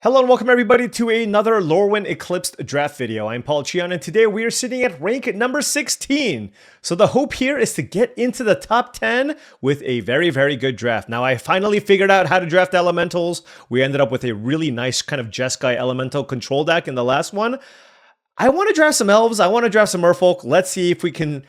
Hello and welcome everybody to another Lorwyn Eclipsed draft video. I'm Paulcheon and today we are sitting at rank number 16. So the hope here is to get into the top 10 with a very good draft. Now I finally figured out how to draft elementals. We ended up with a really nice kind of Jeskai elemental control deck in the last one. I want to draft some elves, I want to draft some merfolk. Let's see if we can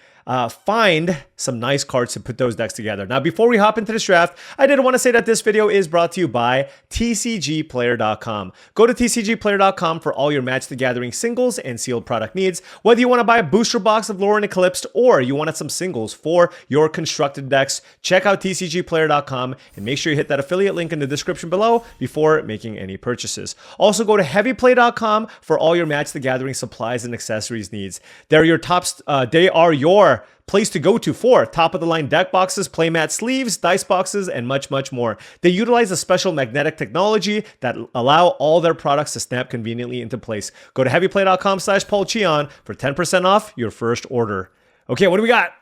find some nice cards to put those decks together. Now, before we hop into this draft, I did want to say that this video is brought to you by TCGplayer.com. Go to TCGplayer.com for all your Match the Gathering singles and sealed product needs. Whether you want to buy a booster box of Lorwyn Eclipsed or you wanted some singles for your constructed decks, check out TCGplayer.com and make sure you hit that affiliate link in the description below before making any purchases. Also, go to HeavyPlay.com for all your Match the Gathering supplies and accessories needs. They are your place to go to for top-of-the-line deck boxes, playmat sleeves, dice boxes, and much more. They utilize a special magnetic technology that allow all their products to snap conveniently into place. Go to heavyplay.com/paulcheon for 10% off your first order. Okay, what do we got?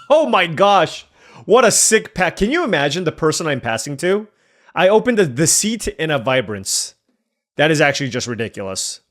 Oh my gosh, what a sick pack. Can you imagine the person I'm passing to? I opened a Deceit and a Vibrance. That is actually just ridiculous.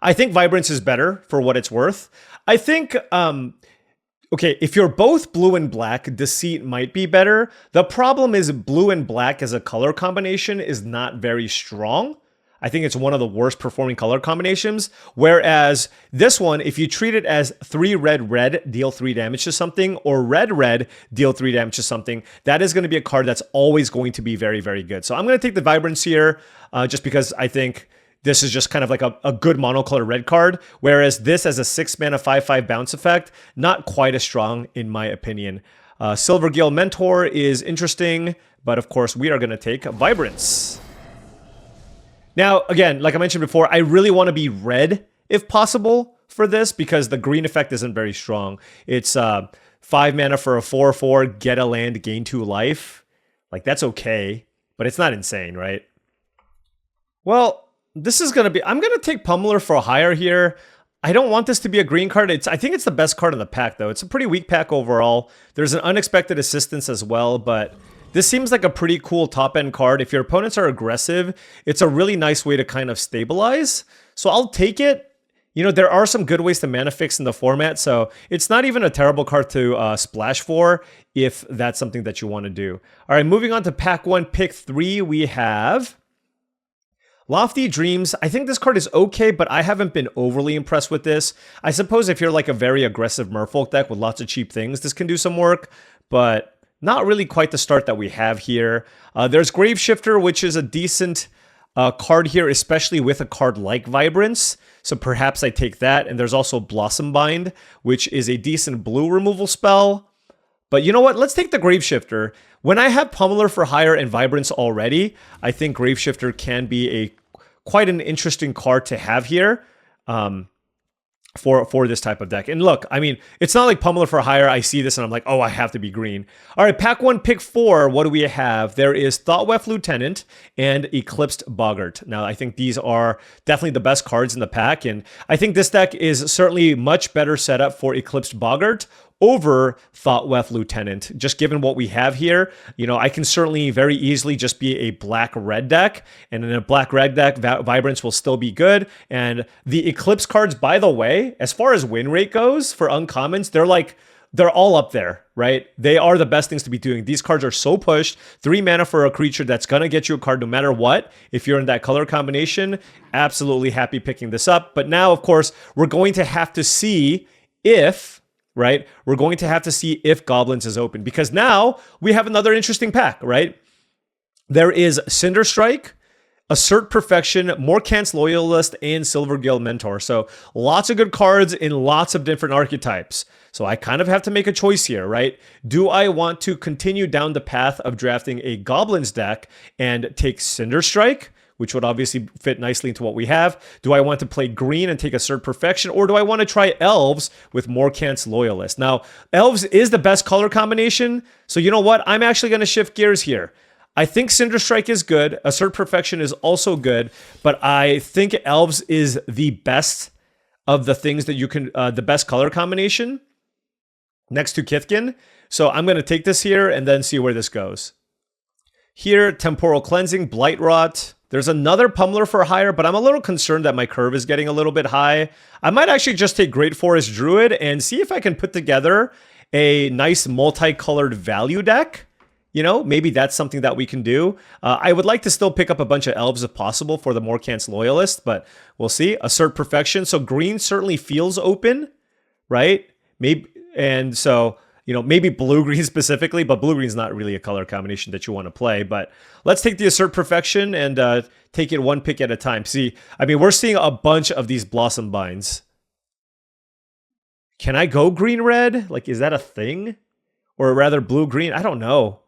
I think Vibrance is better for what it's worth. I think, okay, if you're both blue and black, Deceit might be better. The problem is blue and black as a color combination is not very strong. I think it's one of the worst performing color combinations. Whereas this one, if you treat it as 3 red, deal 3 damage to something, or red, deal 3 damage to something, that is going to be a card that's always going to be very good. So I'm going to take the Vibrance here just because I think this is just kind of like a good monocolor red card, whereas this as a 6-mana 5/5 bounce effect, not quite as strong in my opinion. Silvergill Mentor is interesting, but of course we are going to take Vibrance. Now, again, like I mentioned before, I really want to be red if possible for this because the green effect isn't very strong. It's 5 mana for a 4/4, get a land, gain 2 life. Like, that's okay, but it's not insane, right? Well, this is going to be... I'm going to take Pummeler for a higher here. I don't want this to be a green card. I think it's the best card in the pack, though. It's a pretty weak pack overall. There's an Unexpected Assistance as well, but this seems like a pretty cool top-end card. If your opponents are aggressive, it's a really nice way to kind of stabilize. So I'll take it. You know, there are some good ways to mana fix in the format, so it's not even a terrible card to splash for if that's something that you want to do. All right, moving on to pack 1, pick 3, we have Lofty Dreams. I think this card is okay, but I haven't been overly impressed with this. I suppose if you're like a very aggressive merfolk deck with lots of cheap things, this can do some work, but not really quite the start that we have here. There's Graveshifter, which is a decent card here, especially with a card like Vibrance. So perhaps I take that. And there's also Blossom Bind, which is a decent blue removal spell. But you know what? Let's take the Graveshifter. When I have Pummeler for higher and Vibrance already, I think Graveshifter can be quite an interesting card to have here for this type of deck. And look, I mean, it's not like Pummeler for higher. I see this and I'm like, oh, I have to be green. All right, pack 1, pick 4. What do we have? There is Thoughtweft Lieutenant and Eclipsed Boggart. Now, I think these are definitely the best cards in the pack. And I think this deck is certainly much better set up for Eclipsed Boggart over Thoughtweft Lieutenant. Just given what we have here, you know, I can certainly very easily just be a black-red deck, and in a black-red deck, Vibrance will still be good. And the Eclipse cards, by the way, as far as win rate goes for uncommons, they're all up there, right? They are the best things to be doing. These cards are so pushed. 3 mana for a creature that's going to get you a card no matter what. If you're in that color combination, absolutely happy picking this up. But now, of course, we're going to have to see if... right? We're going to have to see if Goblins is open because now we have another interesting pack, right? There is Cinder Strike, Assert Perfection, Morkant's Loyalist, and Silvergill Mentor. So lots of good cards in lots of different archetypes. So I kind of have to make a choice here, right? Do I want to continue down the path of drafting a Goblins deck and take Cinder Strike, which would obviously fit nicely into what we have? Do I want to play green and take Assert Perfection, or do I want to try Elves with Morkant's Loyalist? Now, Elves is the best color combination, so you know what? I'm actually going to shift gears here. I think Cinder Strike is good, Assert Perfection is also good, but I think Elves is the best of the things that you can, the best color combination next to Kithkin. So I'm going to take this here and then see where this goes. Here, Temporal Cleansing, Blight Rot. There's another Pummeler for hire, but I'm a little concerned that my curve is getting a little bit high. I might actually just take Great Forest Druid and see if I can put together a nice multicolored value deck. You know, maybe that's something that we can do. I would like to still pick up a bunch of elves if possible for the Morkant's Loyalist, but we'll see. Assert Perfection. So green certainly feels open, right? Maybe, and so, you know, maybe blue-green specifically, but blue-green's not really a color combination that you want to play. But let's take the Assert Perfection and take it one pick at a time. See, I mean, we're seeing a bunch of these Blossom Binds. Can I go green-red? Like, is that a thing? Or rather blue-green? I don't know.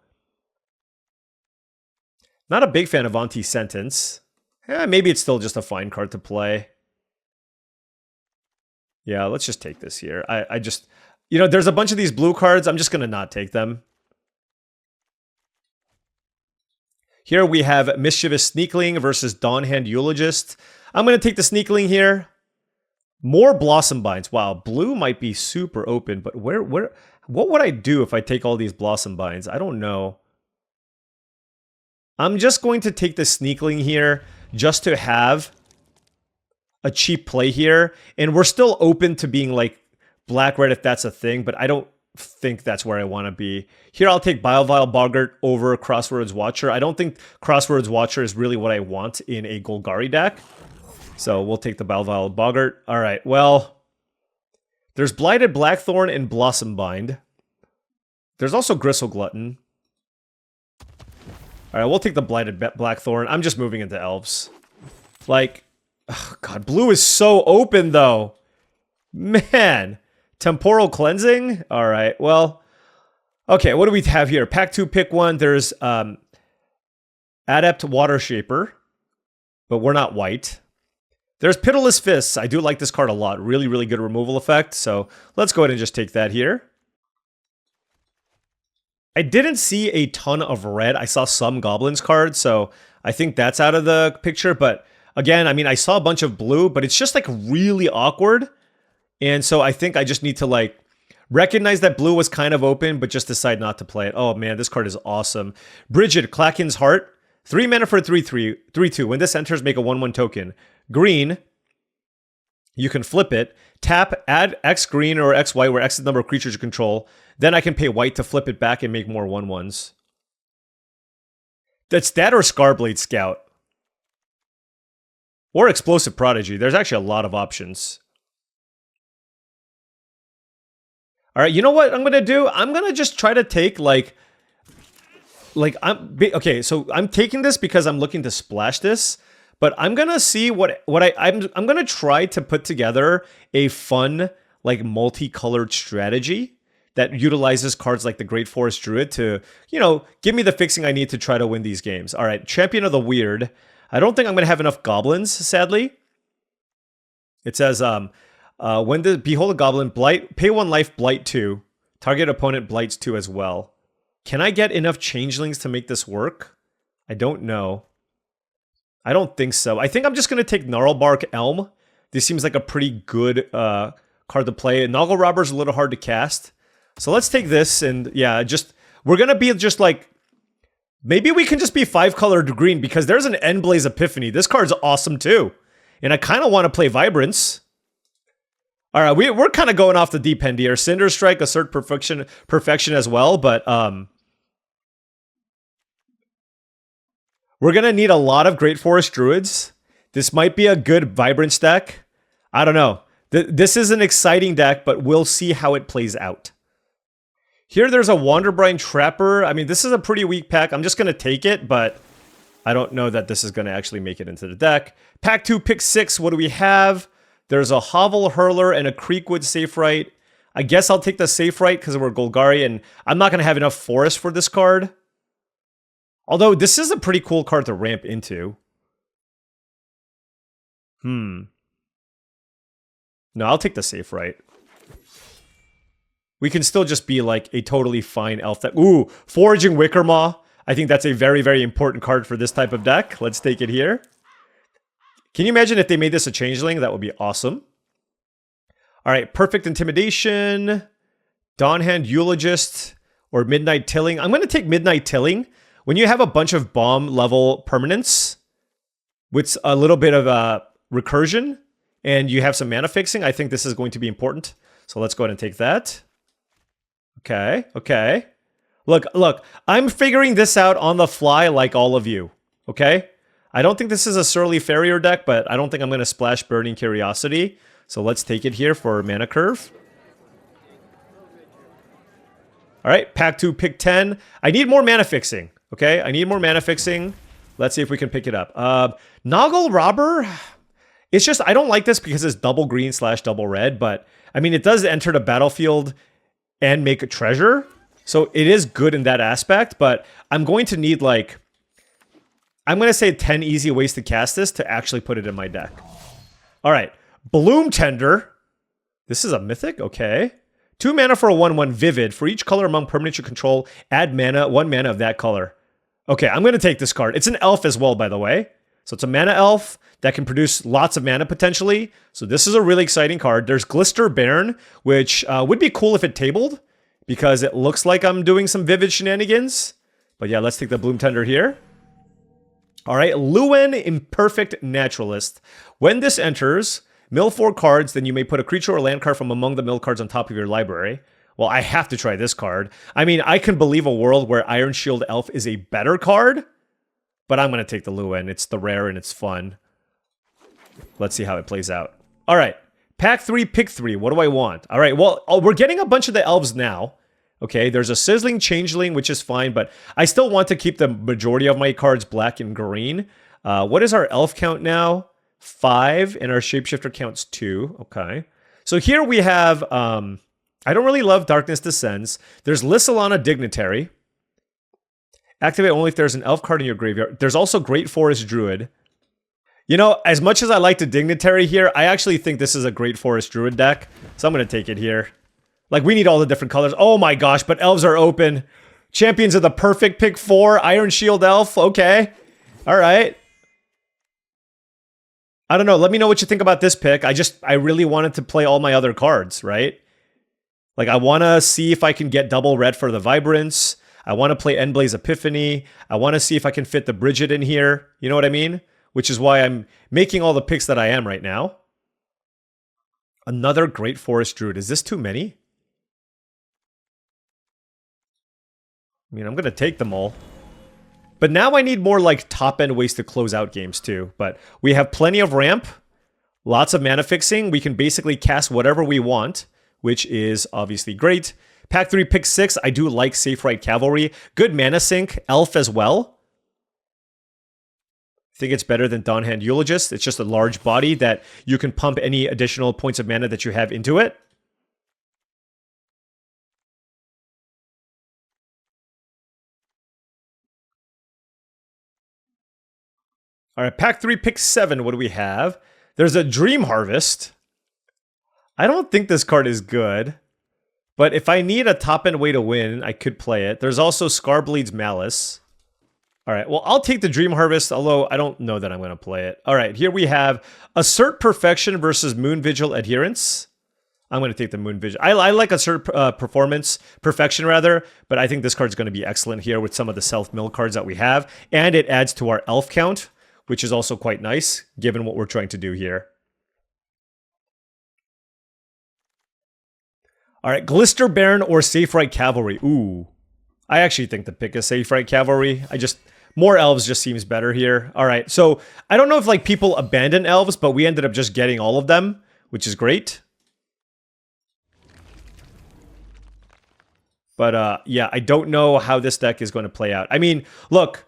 Not a big fan of Anti-Sentence. Maybe it's still just a fine card to play. Yeah, let's just take this here. I just... You know, there's a bunch of these blue cards. I'm just going to not take them. Here we have Mischievous Sneakling versus Dawnhand Eulogist. I'm going to take the Sneakling here. More Blossom Binds. Wow, blue might be super open, but what would I do if I take all these Blossom Binds? I don't know. I'm just going to take the Sneakling here just to have a cheap play here. And we're still open to being like black-red if that's a thing, but I don't think that's where I want to be. Here I'll take Bilevile Boggart over Crossroads Watcher. I don't think Crossroads Watcher is really what I want in a Golgari deck. So we'll take the Bilevile Boggart. All right, well, there's Blighted Blackthorn and Blossom Bind. There's also Gristle Glutton. All right, we'll take the Blighted Blackthorn. I'm just moving into elves. Like, oh God, blue is so open, though. Man. Temporal Cleansing? All right, well. Okay, what do we have here? Pack 2, pick 1. There's Adept Water Shaper, but we're not white. There's Pitiless Fists. I do like this card a lot. Really, really good removal effect. So let's go ahead and just take that here. I didn't see a ton of red. I saw some Goblins cards, so I think that's out of the picture. But again, I mean, I saw a bunch of blue, but it's just like really awkward. And so I think I just need to like recognize that blue was kind of open, but just decide not to play it. Oh man, this card is awesome. Brigid, Klaken's Heart. 3 mana for 3/3, 3/2. When this enters, make a 1/1 token. Green, you can flip it. Tap, add X green or X white, where X is the number of creatures you control. Then I can pay white to flip it back and make more 1/1s. That's that or Scarblade Scout. Or Explosive Prodigy. There's actually a lot of options. All right, you know what I'm going to do? I'm going to just try to take okay, so I'm taking this because I'm looking to splash this, but I'm going to see I'm going to try to put together a fun like multicolored strategy that utilizes cards like the Great Forest Druid to, you know, give me the fixing I need to try to win these games. All right, Champion of the Weird. I don't think I'm going to have enough goblins, sadly. It says when the Behold a Goblin, blight, pay 1 life, blight 2. Target opponent blights 2 as well. Can I get enough changelings to make this work? I don't know. I don't think so. I think I'm just going to take Gnarlbark Elm. This seems like a pretty good card to play. Noggle Robber's a little hard to cast. So let's take this and yeah, we're going to be just like, maybe we can just be 5-colored green because there's an Endblaze Epiphany. This card's awesome too. And I kind of want to play Vibrance. All right, we're kind of going off the deep end here. Cinder Strike, Assert Perfection as well, but we're going to need a lot of Great Forest Druids. This might be a good Vibrance deck. I don't know. This is an exciting deck, but we'll see how it plays out. Here there's a Wanderbrine Trapper. I mean, this is a pretty weak pack. I'm just going to take it, but I don't know that this is going to actually make it into the deck. Pack 2, pick 6. What do we have? There's a Hovel Hurler and a Creekwood Safe Right. I guess I'll take the Safe Right because we're Golgari, and I'm not going to have enough Forest for this card. Although, this is a pretty cool card to ramp into. No, I'll take the Safe Right. We can still just be like a totally fine elf deck. Ooh, Foraging Wickermaw. I think that's a very, very important card for this type of deck. Let's take it here. Can you imagine if they made this a changeling? That would be awesome. All right, Perfect Intimidation, Dawnhand Eulogist, or Midnight Tilling. I'm going to take Midnight Tilling. when you have a bunch of bomb level permanents with a little bit of recursion and you have some mana fixing, I think this is going to be important. So let's go ahead and take that. Okay, okay. Look, I'm figuring this out on the fly like all of you, okay? I don't think this is a Surly Farrier deck, but I don't think I'm going to splash Burning Curiosity. So let's take it here for mana curve. All right, pack 2, pick 10. I need more mana fixing, okay? I need more mana fixing. Let's see if we can pick it up. Noggle Robber, it's just, I don't like this because it's double green / double red, but I mean, it does enter the battlefield and make a treasure. So it is good in that aspect, but I'm going to need like, I'm going to say 10 easy ways to cast this to actually put it in my deck. All right, Bloom Tender. This is a mythic, okay. 2 mana for a 1/1 Vivid. For each color among permanents you control, add mana, 1 mana of that color. Okay, I'm going to take this card. It's an elf as well, by the way. So it's a mana elf that can produce lots of mana potentially. So this is a really exciting card. There's Glister Baron, which would be cool if it tabled, because it looks like I'm doing some Vivid shenanigans. But yeah, let's take the Bloom Tender here. All right, Lorwyn Imperfect Naturalist. When this enters, mill 4 cards, then you may put a creature or land card from among the mill cards on top of your library. Well, I have to try this card. I mean, I can believe a world where Iron Shield Elf is a better card, but I'm going to take the Lorwyn. It's the rare and it's fun. Let's see how it plays out. All right. Pack 3, pick 3. What do I want? All right, well, we're getting a bunch of the elves now. Okay, there's a Sizzling Changeling, which is fine, but I still want to keep the majority of my cards black and green. What is our elf count now? 5, and our Shapeshifter counts 2. Okay. So here we have, I don't really love Darkness Descends. There's Lissalana Dignitary. Activate only if there's an elf card in your graveyard. There's also Great Forest Druid. You know, as much as I like the Dignitary here, I actually think this is a Great Forest Druid deck. So I'm going to take it here. Like, we need all the different colors. Oh my gosh, but elves are open. Champions of the Perfect, pick 4. Iron Shield Elf. Okay. All right. I don't know. Let me know what you think about this pick. I really wanted to play all my other cards, right? Like, I want to see if I can get double red for the Vibrance. I want to play Endblaze Epiphany. I want to see if I can fit the Bridget in here. You know what I mean? Which is why I'm making all the picks that I am right now. Another Great Forest Druid. Is this too many? I mean, I'm going to take them all. But now I need more, like, top-end ways to close out games, too. But we have plenty of ramp. Lots of mana fixing. We can basically cast whatever we want, which is obviously great. Pack 3, pick 6. I do like Safe Right Cavalry. Good mana sink. Elf as well. I think it's better than Dawnhand Eulogist. It's just a large body that you can pump any additional points of mana that you have into it. All right, pack 3, pick 7. What do we have? There's a Dream Harvest. I don't think this card is good, but if I need a top-end way to win, I could play it. There's also Scarbleed's Malice. All right, well, I'll take the Dream Harvest, although I don't know that I'm going to play it. All right, here we have Assert Perfection versus Moon Vigil Adherence. I'm going to take the Moon Vigil. I like Assert Perfection, rather, but I think this card's going to be excellent here with some of the self-mill cards that we have, and it adds to our elf count, which is also quite nice, given what we're trying to do here. All right, Glister Baron or Safe Right Cavalry. Ooh, I actually think the pick is Safe Right Cavalry. More elves just seems better here. All right, so I don't know if like people abandon elves, but we ended up just getting all of them, which is great. But yeah, I don't know how this deck is going to play out. I mean, look,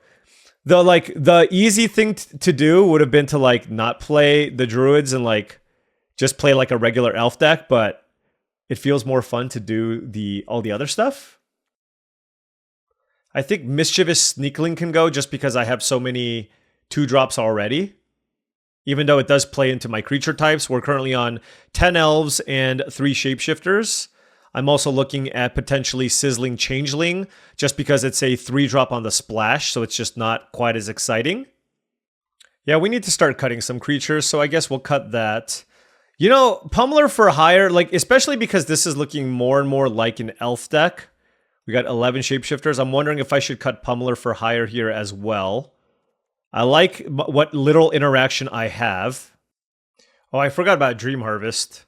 the easy thing to do would have been to like not play the druids and like just play like a regular elf deck, but it feels more fun to do all the other stuff. I think Mischievous Sneakling can go just because I have so many 2-drops already. Even though it does play into my creature types. We're currently on 10 elves and 3 shapeshifters. I'm also looking at potentially Sizzling Changeling, just because it's a 3-drop on the splash, so it's just not quite as exciting. Yeah, we need to start cutting some creatures, so I guess we'll cut that. You know, Pummeler for Hire, like, especially because this is looking more and more like an elf deck, We got 11 shapeshifters. I'm wondering if I should cut Pummeler for higher here as well. I like what little interaction I have. Oh, I forgot about Dream Harvest.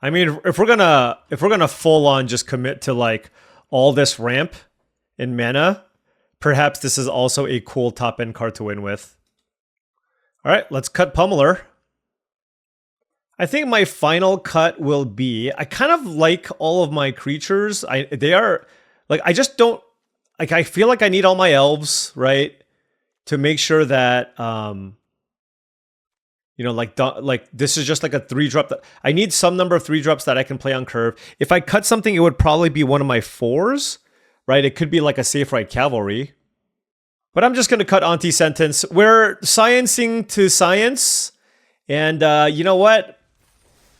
I mean, if we're gonna full on just commit to like all this ramp in mana, perhaps this is also a cool top end card to win with. All right, let's cut Pummeler. I think my final cut will be, I kind of like all of my creatures. They are like, I just don't like, I feel like I need all my elves, right? To make sure that you know, like this is just like a 3-drop that I need some number of 3-drops that I can play on curve. If I cut something, it would probably be one of my 4s, right? It could be like a Safe Right Cavalry. But I'm just gonna cut Anti-Sentence. We're sciencing to science. And you know what?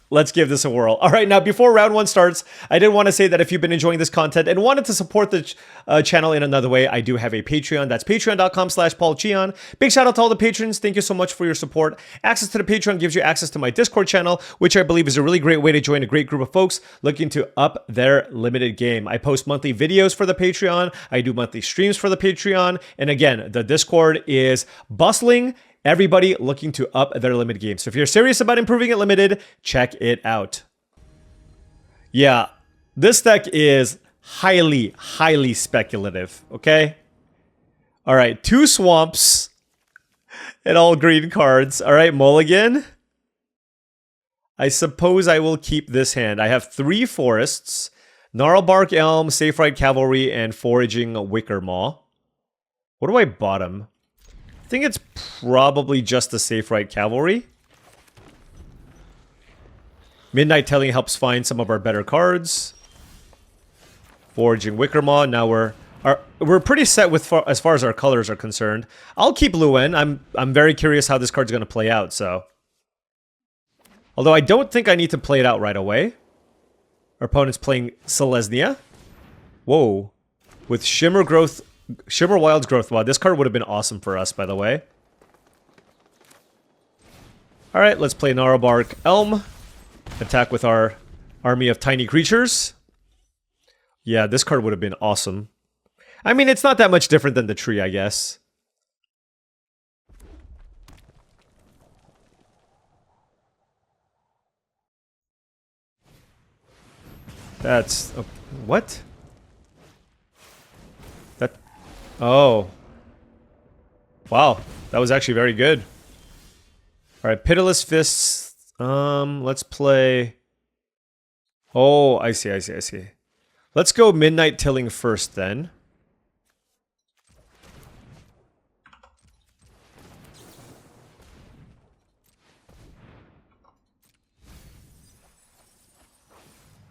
Let's give this a whirl. All right, now before round 1 starts, I did want to say that if you've been enjoying this content and wanted to support the channel in another way, I do have a Patreon. That's patreon.com/paulcheon. Big shout out to all the patrons. Thank you so much for your support. Access to the Patreon gives you access to my Discord channel, which I believe is a really great way to join a great group of folks looking to up their limited game. I post monthly videos for the Patreon. I do monthly streams for the Patreon. And again, the Discord is bustling. Everybody looking to up their limited game. So if you're serious about improving at limited, check it out. Yeah, this deck is highly, highly speculative, okay? All right, 2 swamps and all green cards. All right, mulligan. I suppose I will keep this hand. I have 3 forests, Gnarlbark Elm, Safe Right Cavalry, and Foraging Wickermaw. What do I bottom? I think it's probably just the Safe Right Cavalry. Midnight Telling helps find some of our better cards. Foraging Wickermaw. Now we're pretty set with as far as our colors are concerned. I'll keep Luen. I'm very curious how this card's going to play out. So, although I don't think I need to play it out right away. Our opponent's playing Selesnya. Whoa, with Shimmer Wild's Growth. Wow, this card would have been awesome for us, by the way. Alright, let's play Gnarlbark Elm. Attack with our army of tiny creatures. Yeah, this card would have been awesome. I mean, it's not that much different than the tree, I guess. That's... Oh, what? Oh. Wow. That was actually very good. Alright, Pitiless Fists. Let's play... Oh, I see. Let's go Midnight Tilling first, then.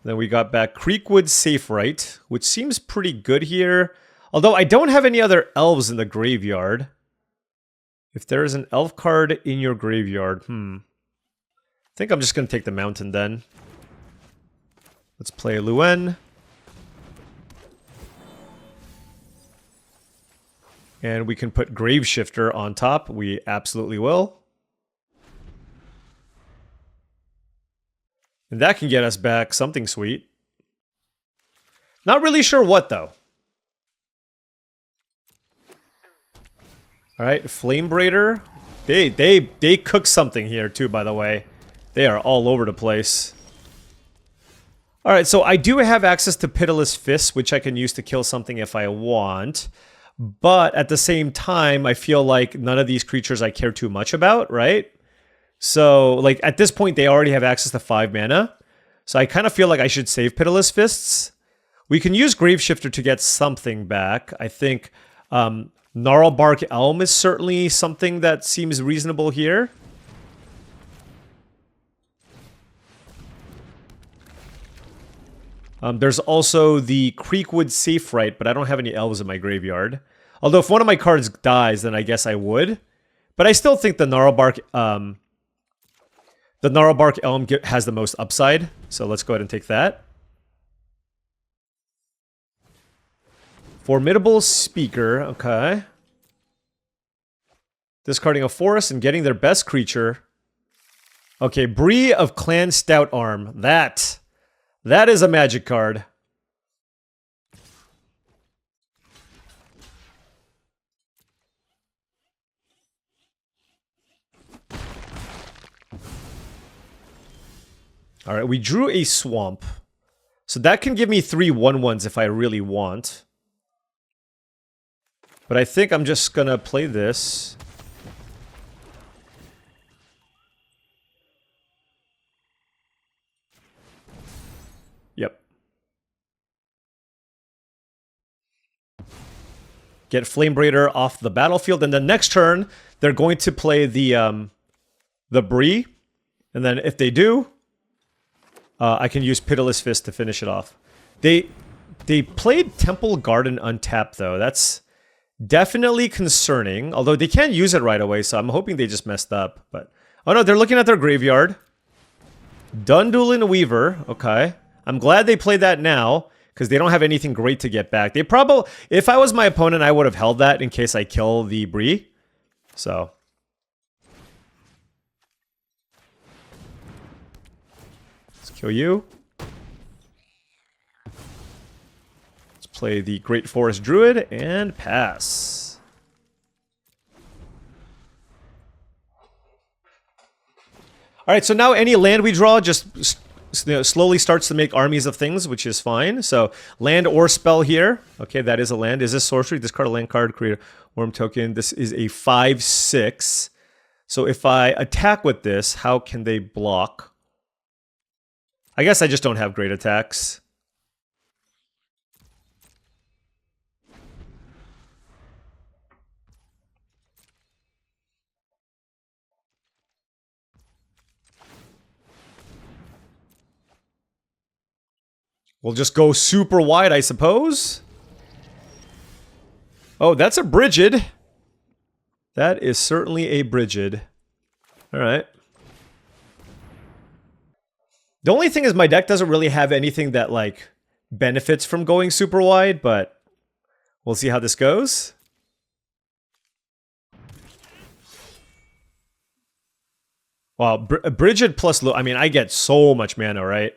Then we got back Creekwood Safe Right, which seems pretty good here. Although I don't have any other elves in the graveyard. If there is an elf card in your graveyard, I think I'm just going to take the mountain then. Let's play Luen. And we can put Graveshifter on top. We absolutely will. And that can get us back something sweet. Not really sure what, though. Alright, Flame Braider. They cook something here, too, by the way. They are all over the place. Alright, so I do have access to Pitiless Fists, which I can use to kill something if I want. But at the same time, I feel like none of these creatures I care too much about, right? So, like, at this point, they already have access to 5 mana. So I kind of feel like I should save Pitiless Fists. We can use Graveshifter to get something back. I think Gnarlbark Elm is certainly something that seems reasonable here. There's also the Creekwood Safe Right, but I don't have any elves in my graveyard. Although if one of my cards dies, then I guess I would. But I still think the Gnarlbark Elm has the most upside. So let's go ahead and take that. Formidable Speaker, okay. Discarding a forest and getting their best creature. Okay, Bree of Clan Stout Arm. That is a magic card. All right, we drew a swamp. So that can give me 3 1/1s if I really want. But I think I'm just gonna play this. Yep. Get Flamebraider off the battlefield, and then next turn they're going to play the Bree, and then if they do, I can use Pitiless Fist to finish it off. They played Temple Garden untapped though. That's definitely concerning. Although they can't use it right away, so I'm hoping they just messed up. But oh no, they're looking at their graveyard. Dundulin Weaver. Okay, I'm glad they played that now because they don't have anything great to get back. They probably, if I was my opponent, I would have held that in case I kill the Bree. So. Kill you. Let's play the Great Forest Druid and pass. Alright, so now any land we draw just slowly starts to make armies of things, which is fine. So, land or spell here. Okay, that is a land. Is this sorcery? Discard a land card, create a worm token. This is a 5/6. So if I attack with this, how can they block? I guess I just don't have great attacks. We'll just go super wide, I suppose. Oh, that's a Brigid. That is certainly a Brigid. Alright. The only thing is my deck doesn't really have anything that, like, benefits from going super wide, but we'll see how this goes. Wow, Brigid plus I mean, I get so much mana, right?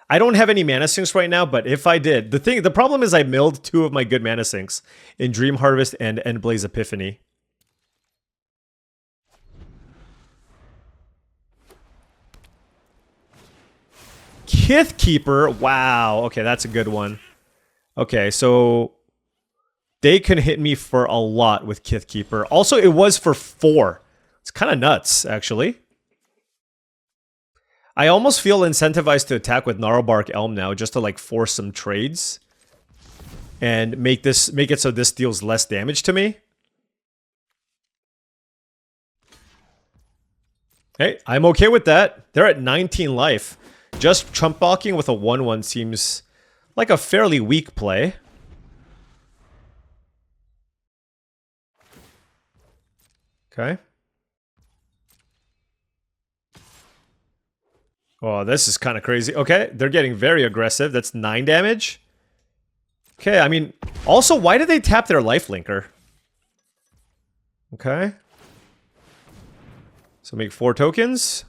I don't have any mana sinks right now, but if I did, the problem is I milled 2 of my good mana sinks in Dream Harvest and Endblaze Epiphany. Kithkeeper, wow. Okay, that's a good one. Okay, so they can hit me for a lot with Kithkeeper. Also, it was for 4. It's kind of nuts, actually. I almost feel incentivized to attack with Gnarlbark Elm now, just to like force some trades and make it so this deals less damage to me. Hey, I'm okay with that. They're at 19 life. Just chump blocking with a 1/1 seems like a fairly weak play. Okay. Oh, this is kind of crazy. Okay, they're getting very aggressive. That's 9 damage. Okay, I mean, also, why did they tap their lifelinker? Okay. So make 4 tokens.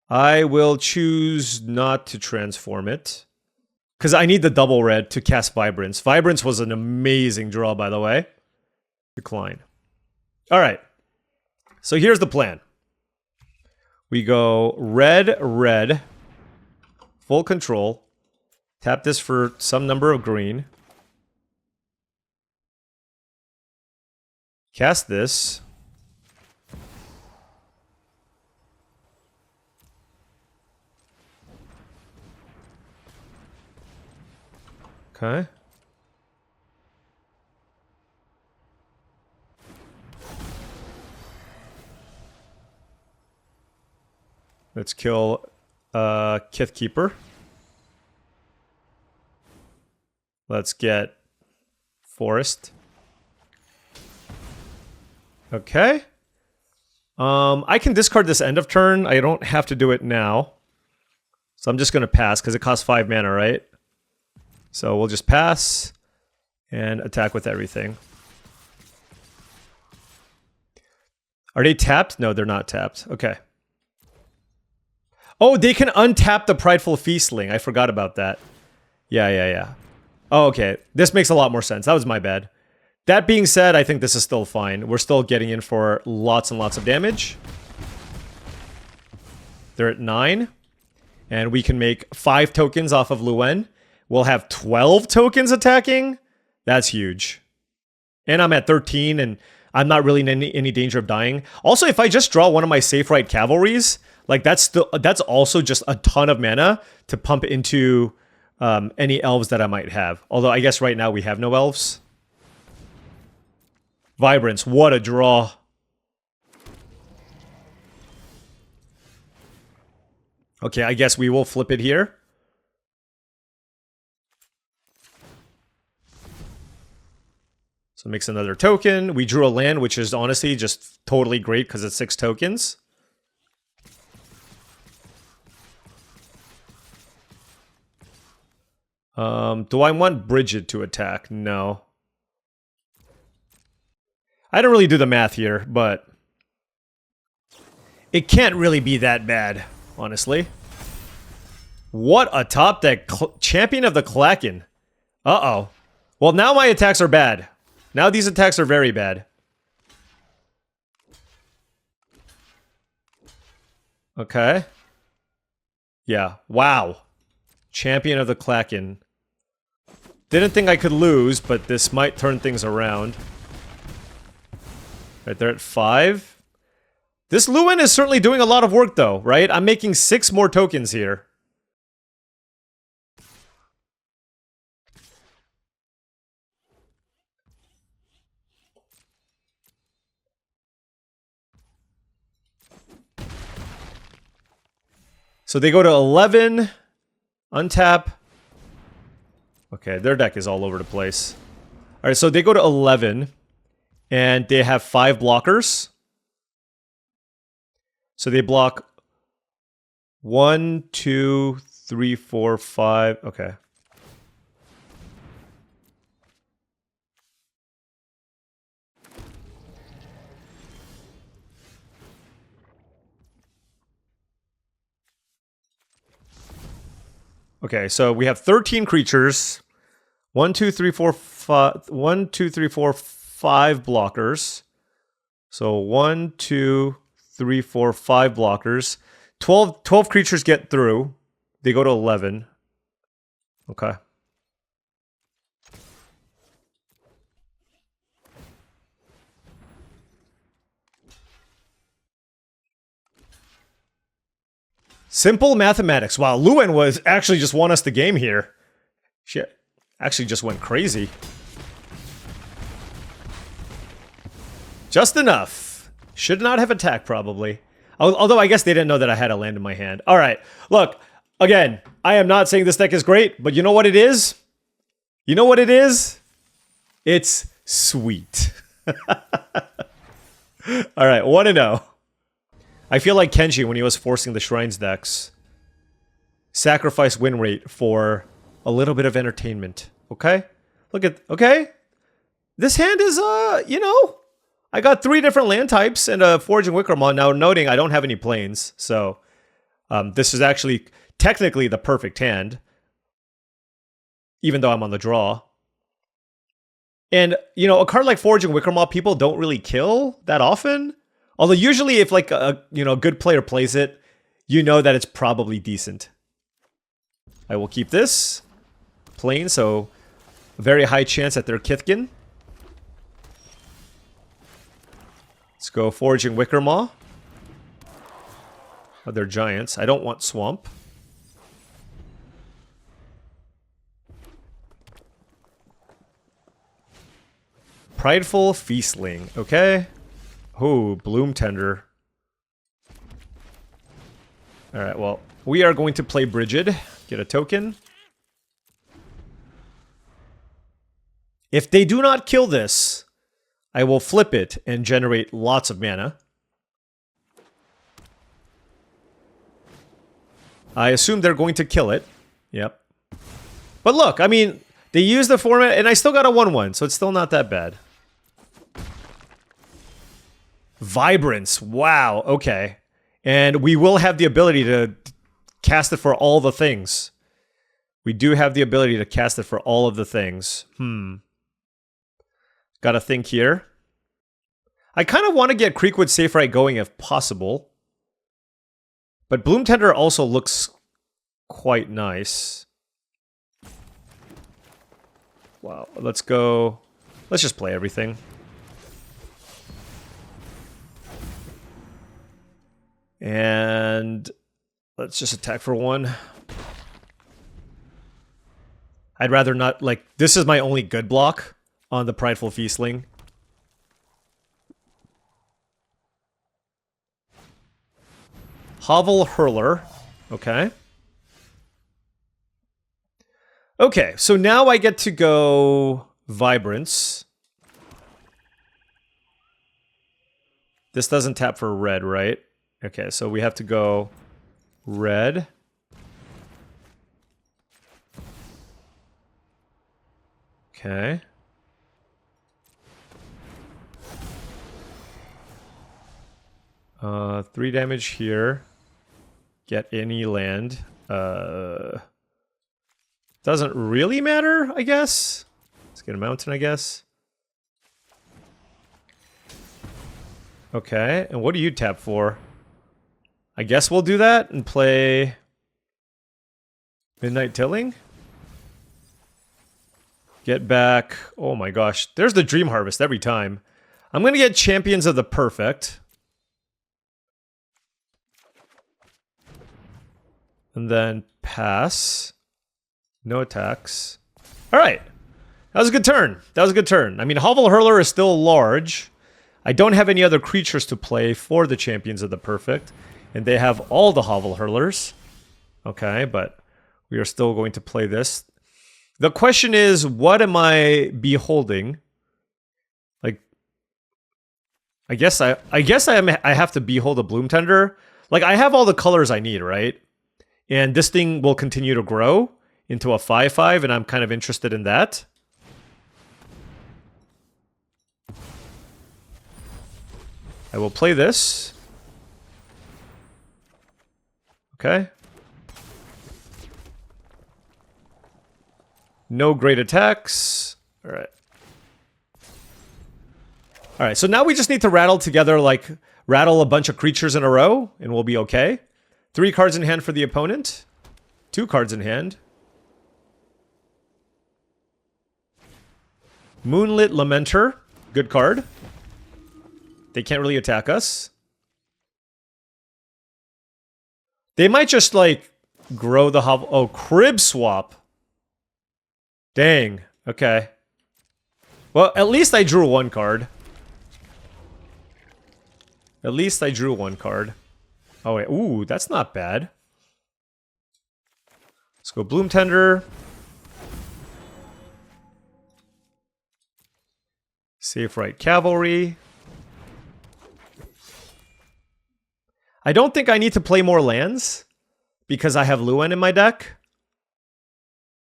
I will choose not to transform it. Because I need the double red to cast Vibrance. Vibrance was an amazing draw, by the way. Decline. Alright. So here's the plan. We go red, red. Full control. Tap this for some number of green. Cast this. Okay. Let's kill Kithkeeper. Let's get Forest. Okay. I can discard this end of turn. I don't have to do it now. So I'm just going to pass because it costs 5 mana, right? So we'll just pass and attack with everything. Are they tapped? No, they're not tapped. Okay. Oh, they can untap the Prideful Feastling. I forgot about that. Yeah. Oh, okay. This makes a lot more sense. That was my bad. That being said, I think this is still fine. We're still getting in for lots and lots of damage. They're at 9. And we can make 5 tokens off of Lorwyn. We'll have 12 tokens attacking. That's huge. And I'm at 13, and I'm not really in any danger of dying. Also, if I just draw one of my Safe Right Cavalries, like that's also just a ton of mana to pump into any elves that I might have. Although I guess right now we have no elves. Vibrance, what a draw. Okay, I guess we will flip it here. So mix another token. We drew a land, which is honestly just totally great because it's 6 tokens. Do I want Bridget to attack? No. I don't really do the math here, but it can't really be that bad, honestly. What a top deck. Champion of the Kraken. Uh-oh. Well, now my attacks are bad. Now these attacks are very bad. Okay. Yeah. Wow. Champion of the Kraken. Didn't think I could lose, but this might turn things around. Right there at 5. This Lorwyn is certainly doing a lot of work, though, right? I'm making 6 more tokens here. So they go to 11. Untap. Okay, their deck is all over the place. Alright, so they go to 11. And they have 5 blockers. So they block 1, 2, 3, 4, 5. Okay. Okay, so we have 13 creatures. 1, 2, 3, 4, 5. 1, 2, 3, 4, 5 blockers. So 1, 2, 3, 4, 5 blockers. 12 creatures get through. They go to 11. Okay. Simple mathematics. Wow, Lorwyn was actually just won us the game here. Shit. Actually just went crazy. Just enough. Should not have attacked, probably. Although I guess they didn't know that I had a land in my hand. Alright, look. Again, I am not saying this deck is great, but you know what it is? You know what it is? It's sweet. Alright, 1-0. I feel like Kenji when he was forcing the Shrines decks. Sacrifice win rate for a little bit of entertainment. Okay? Look at... Okay? This hand is, you know... I got 3 different land types and a Foraging Wickermaw. Now, noting I don't have any planes, so... this is actually technically the perfect hand. Even though I'm on the draw. And, you know, a card like Foraging Wickermaw, people don't really kill that often. Although usually if like a good player plays it, you know that it's probably decent. I will keep this. Plain, so a very high chance that they're Kithkin. Let's go Foraging Wickermaw. Oh, they're giants. I don't want Swamp. Prideful Feastling. Okay. Oh, Bloom Tender. Alright, well, we are going to play Bridget. Get a token. If they do not kill this, I will flip it and generate lots of mana. I assume they're going to kill it. Yep. But look, I mean, they use the format, and I still got a 1-1, so it's still not that bad. Vibrance. Wow, okay. And we will have the ability to cast it for all the things. We do have the ability to cast it for all of the things. Gotta Gotta think here. I kind of want to get Creekwood Safe Right going if possible. But Bloom Tender also looks quite nice. Wow, let's go. Let's just play everything. And let's just attack for 1. I'd rather not, like, this is my only good block on the Prideful Feastling. Hovel Hurler. Okay. Okay, so now I get to go Vibrance. This doesn't tap for red, right? Okay, so we have to go red. Okay. Three damage here. Get any land. Doesn't really matter, I guess. Let's get a mountain, I guess. Okay, and what do you tap for? I guess we'll do that and play Midnight Tilling. Get back. Oh my gosh. There's the Dream Harvest every time. I'm going to get Champions of the Perfect. And then pass. No attacks. Alright. That was a good turn. That was a good turn. I mean, Hovel Hurler is still large. I don't have any other creatures to play for the Champions of the Perfect. And they have all the Hovel Hurlers. Okay, but we are still going to play this. The question is, what am I beholding? Like, I guess I have to behold a Bloom Tender. Like, I have all the colors I need, right? And this thing will continue to grow into a 5/5, and I'm kind of interested in that. I will play this. Okay. No great attacks. Alright. Alright, so now we just need to rattle together, like, rattle a bunch of creatures in a row, and we'll be okay. 3 cards in hand for the opponent. 2 cards in hand. Moonlit Lamenter. Good card. They can't really attack us. They might just, like, grow the hovel. Oh, Crib Swap. Dang. Okay. Well, at least I drew 1 card. At least I drew 1 card. Oh, wait. Ooh, that's not bad. Let's go Bloom Tender. Safe Right Cavalry. I don't think I need to play more lands because I have Luen in my deck.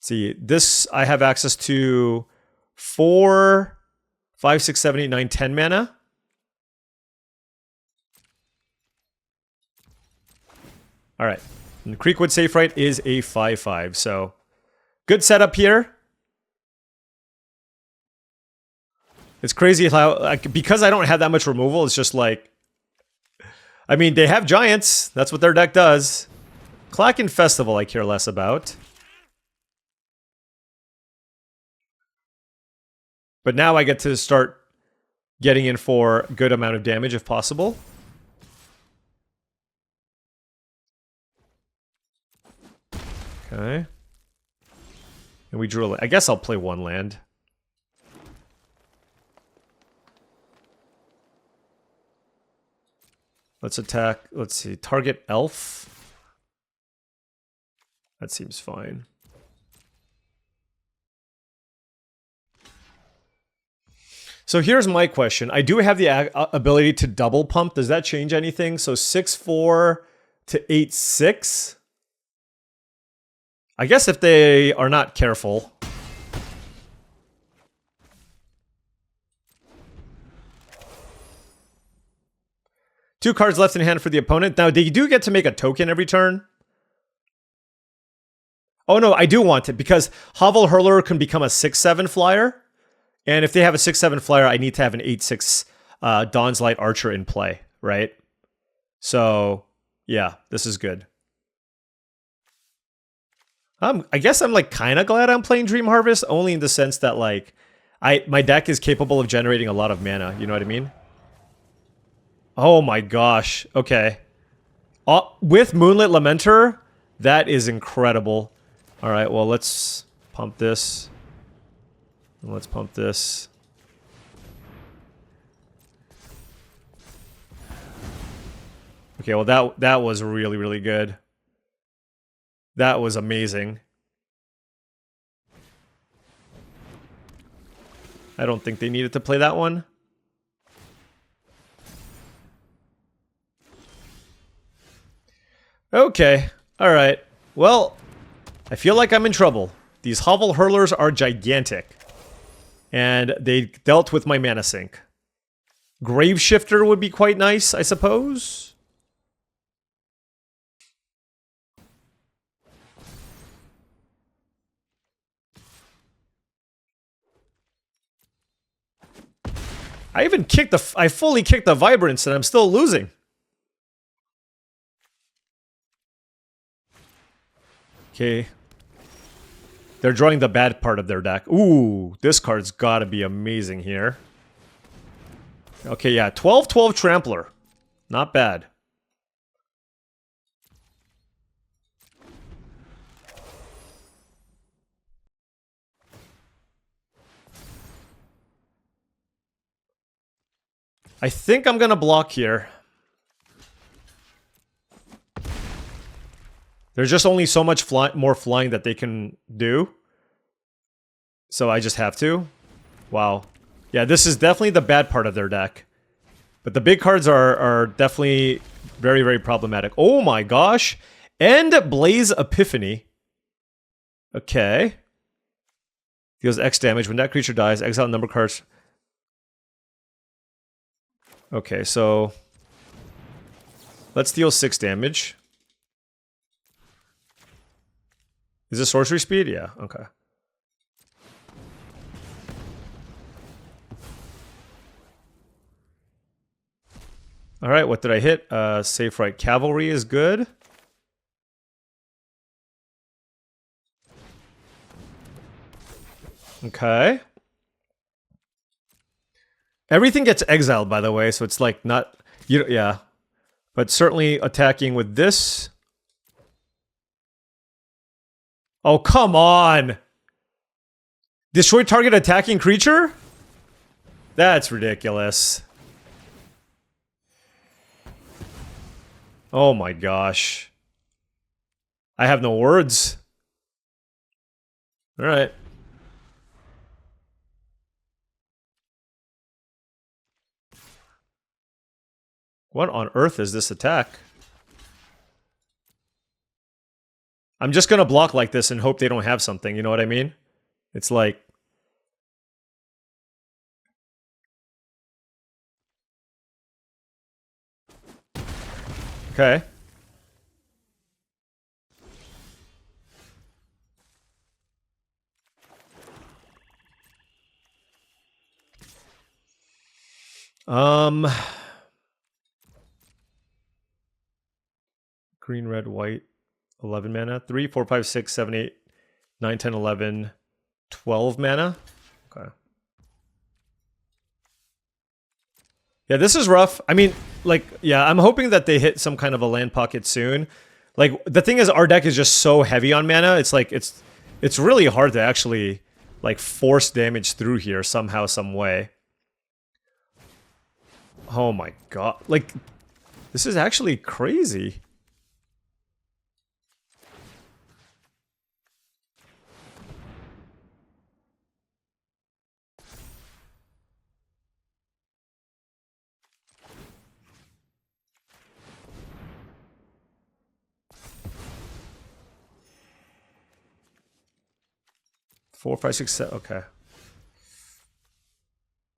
See, this I have access to 4, 5, 6, 7, 8, 9, 10 mana. All right. And Creekwood Safe Right is a 5/5, so good setup here. It's crazy how, like, because I don't have that much removal, it's just like, I mean, they have giants. That's what their deck does. Klacken Festival I care less about. But now I get to start getting in for a good amount of damage if possible. Okay. And we drew a... I guess I'll play 1 land. Let's attack... Let's see. Target elf. That seems fine. So here's my question. I do have the ability to double pump. Does that change anything? So 6/4 to 8/6. I guess if they are not careful. Two cards left in hand for the opponent. Now, they do get to make a token every turn. Oh no, I do want it because Hovel Hurler can become a 6/7 flyer. And if they have a 6/7 flyer, I need to have an 8/6 Dawn's Light Archer in play, right? So, yeah, this is good. I guess I'm like kind of glad I'm playing Dream Harvest, only in the sense that like my deck is capable of generating a lot of mana, you know what I mean? Oh my gosh. Okay. With Moonlit Lamenter, that is incredible. All right, well, let's pump this. Let's pump this. Okay, well, that was really, really good. That was amazing. I don't think they needed to play that one. Okay, alright. Well, I feel like I'm in trouble. These Hovel Hurlers are gigantic. And they dealt with my mana sink. Grave Shifter would be quite nice, I suppose. I fully kicked the Vibrance and I'm still losing. Okay. They're drawing the bad part of their deck. Ooh, this card's gotta be amazing here. Okay, yeah, 12/12 Trampler. Not bad. I think I'm gonna block here. There's just only so much more flying that they can do. So I just have to. Wow. Yeah, this is definitely the bad part of their deck. But the big cards are definitely very, very problematic. Oh my gosh. And Blaze Epiphany. Okay. Deals X damage. When that creature dies, exile number cards. Okay, so let's deal 6 damage. Is this sorcery speed? Yeah, okay. Alright, what did I hit? Safe Right Cavalry is good. Okay. Everything gets exiled, by the way, so it's like not... yeah. But certainly attacking with this... Oh, come on! Destroy target attacking creature? That's ridiculous. Oh my gosh. I have no words. Alright. What on earth is this attack? I'm just gonna block like this and hope they don't have something, you know what I mean? It's like... Okay. Green, red, white, 11 mana. 3, 4, 5, 6, 7, 8, 9, 10, 11, 12 mana. Okay. Yeah, this is rough. I mean, like, yeah, I'm hoping that they hit some kind of a land pocket soon. Like, the thing is, our deck is just so heavy on mana. It's like, it's really hard to actually, like, force damage through here somehow, some way. Oh my god. Like, this is actually crazy. Four, five, six, seven. Okay.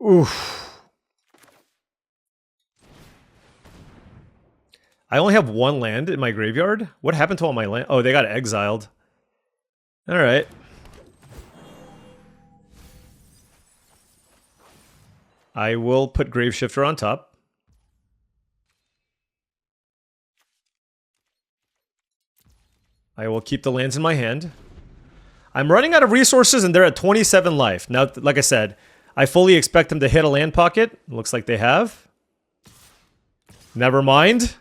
Oof. I only have 1 land in my graveyard? What happened to all my land? Oh, they got exiled. Alright. I will put Graveshifter on top. I will keep the lands in my hand. I'm running out of resources and they're at 27 life. Now, like I said, I fully expect them to hit a land pocket. Looks like they have. Never mind.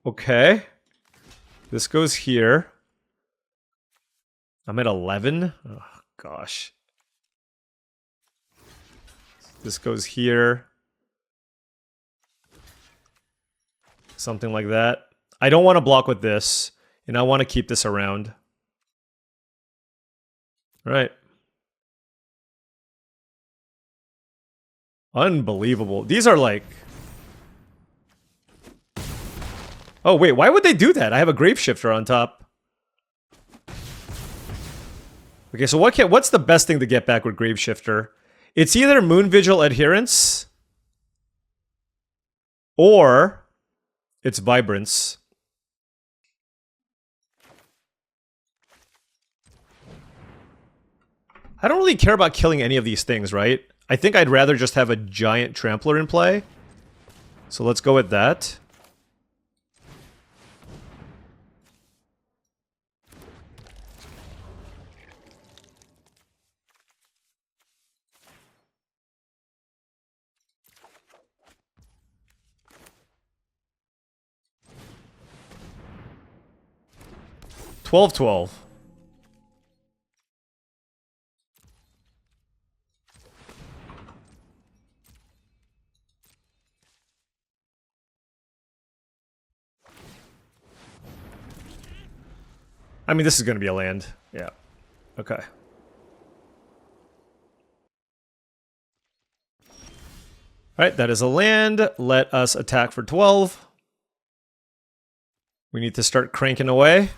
Okay. This goes here. I'm at 11. Oh, gosh. This goes here. Something like that. I don't want to block with this, and I want to keep this around. Right. Unbelievable. These are like... Oh, wait, why would they do that? I have a Graveshifter on top. Okay, so what's the best thing to get back with Graveshifter? It's either Moon Vigil Adherence or it's Vibrance. I don't really care about killing any of these things, right? I think I'd rather just have a giant Trampler in play. So let's go with that. $12-12. I mean, this is going to be a land. Yeah. Okay. Alright, that is a land. Let us attack for 12. We need to start cranking away.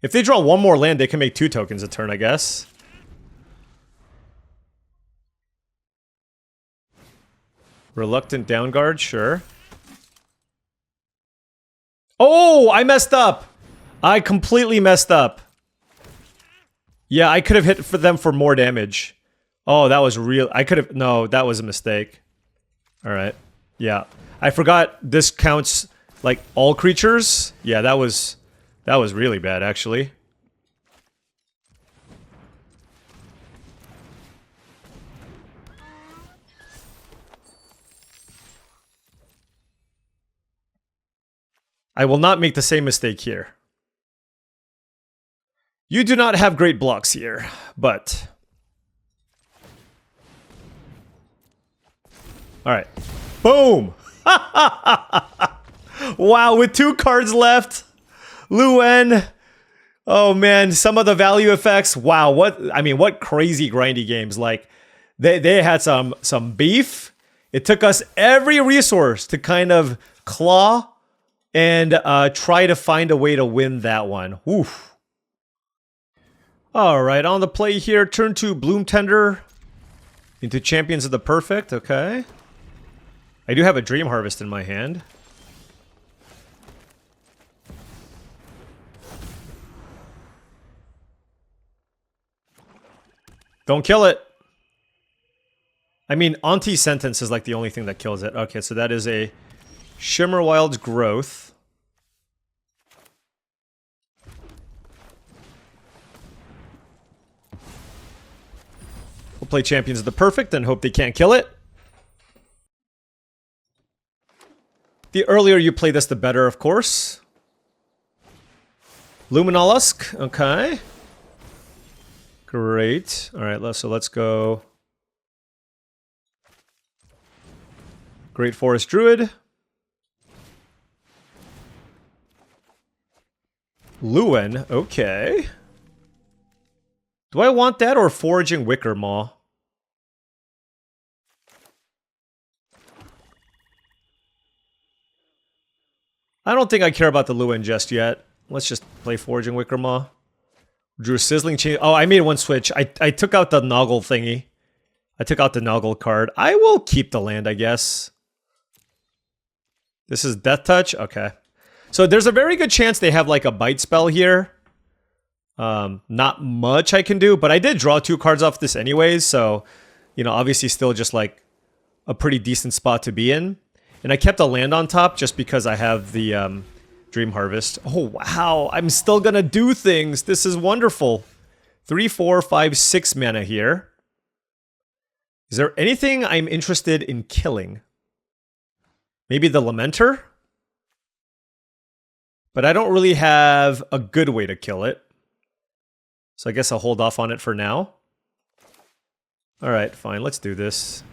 If they draw one more land, they can make 2 tokens a turn, I guess. Reluctant Downguard, sure. Oh, I messed up! I completely messed up. Yeah, I could have hit for them for more damage. Oh, that was real. I could have... No, that was a mistake. Alright. Yeah. I forgot this counts, like, all creatures. Yeah, that was really bad, actually. I will not make the same mistake here. You do not have great blocks here, but... Alright. Boom! Wow, with 2 cards left! Lorwyn! Oh man, some of the value effects. Wow, what crazy grindy games. Like, they had some beef. It took us every resource to kind of claw and try to find a way to win that one. Oof. Alright, on the play here, turn 2 Bloom Tender into Champions of the Perfect, okay. I do have a Dream Harvest in my hand. Don't kill it! I mean, Anti-Sentence is like the only thing that kills it. Okay, so that is a Shimmerwild's Growth. We'll play Champions of the Perfect and hope they can't kill it. The earlier you play this, the better, of course. Luminolusk, okay. Great. Alright, so let's go. Great Forest Druid. Lorwyn, okay. Do I want that or Foraging Wicker Maw? I don't think I care about the Lorwyn just yet. Let's just play Foraging Wicker Maw. Drew Sizzling Chain. Oh, I made one switch. I took out the Noggle thingy. I took out the Noggle card. I will keep the land, I guess. This is Death Touch? Okay. So there's a very good chance they have like a bite spell here. Not much I can do, but I did draw 2 cards off this anyways, so, you know, obviously still just like a pretty decent spot to be in. And I kept a land on top just because I have the Dream Harvest. Oh, wow. I'm still gonna do things. This is wonderful. 3, 4, 5, 6 mana here. Is there anything I'm interested in killing? Maybe the Lamenter? But I don't really have a good way to kill it. So I guess I'll hold off on it for now. Alright, fine. Let's do this.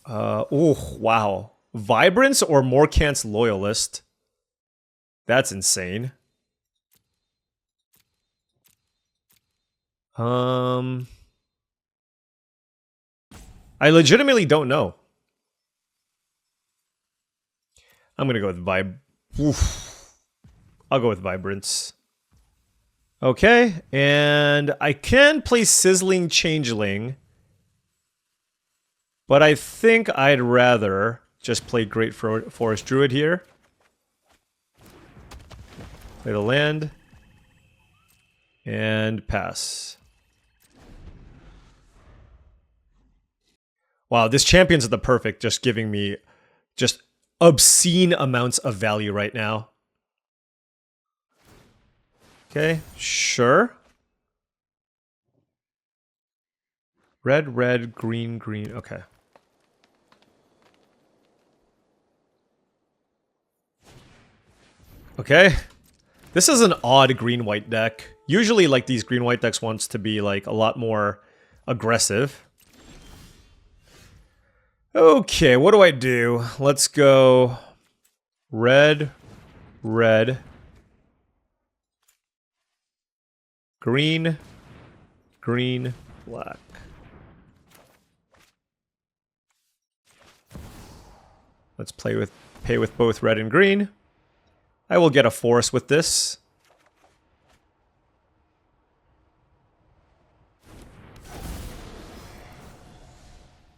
Oh, wow. Vibrance or Morkant's Loyalist? That's insane. I legitimately don't know. I'm gonna go with I'll go with Vibrance. Okay, and I can play Sizzling Changeling, but I think I'd rather just play Great Forest Druid here. Play the land. And pass. Wow, this Champions of the Perfect just giving me just obscene amounts of value right now. Okay, sure. Red, red, green, green. Okay. Okay. This is an odd green-white deck. Usually, like, these green-white decks wants to be, like, a lot more aggressive. Okay, what do I do? Let's go red, red, green, green, black. Let's pay with both red and green. I will get a forest with this.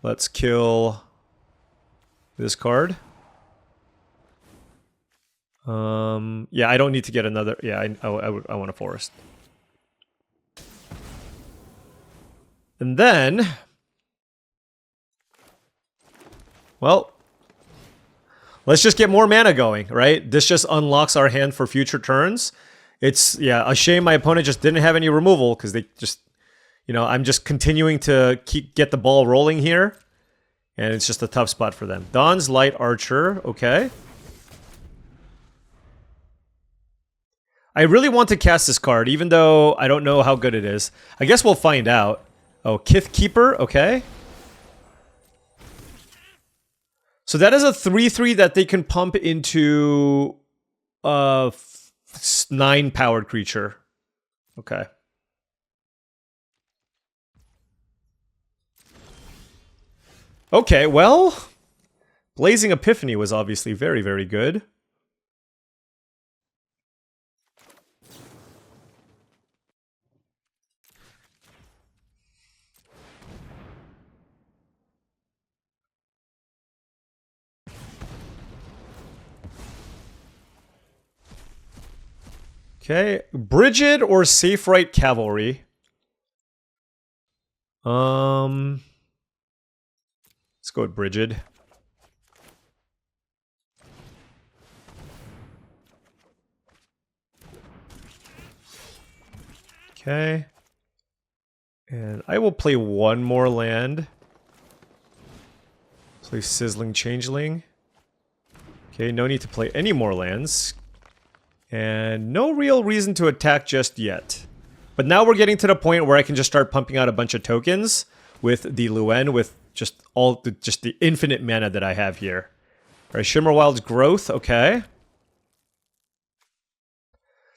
Let's kill this card. Yeah, I don't need to get another. Yeah, I want a forest. And then, well, let's just get more mana going, right? This just unlocks our hand for future turns. It's, yeah, a shame my opponent just didn't have any removal because they just, you know, I'm just continuing to get the ball rolling here. And it's just a tough spot for them. Dawn's Light Archer, okay. I really want to cast this card, even though I don't know how good it is. I guess we'll find out. Oh, Kith Keeper, okay. So that is a 3/3 that they can pump into a 9-powered creature. Okay. Okay, well, Blazing Epiphany was obviously very, very good. Okay, Brigid or Safe Right Cavalry? Let's go with Brigid. Okay. And I will play one more land. Play Sizzling Changeling. Okay, no need to play any more lands. And no real reason to attack just yet. But now we're getting to the point where I can just start pumping out a bunch of tokens with the Luen, with just the infinite mana that I have here. Alright, Shimmerwild's Growth, okay.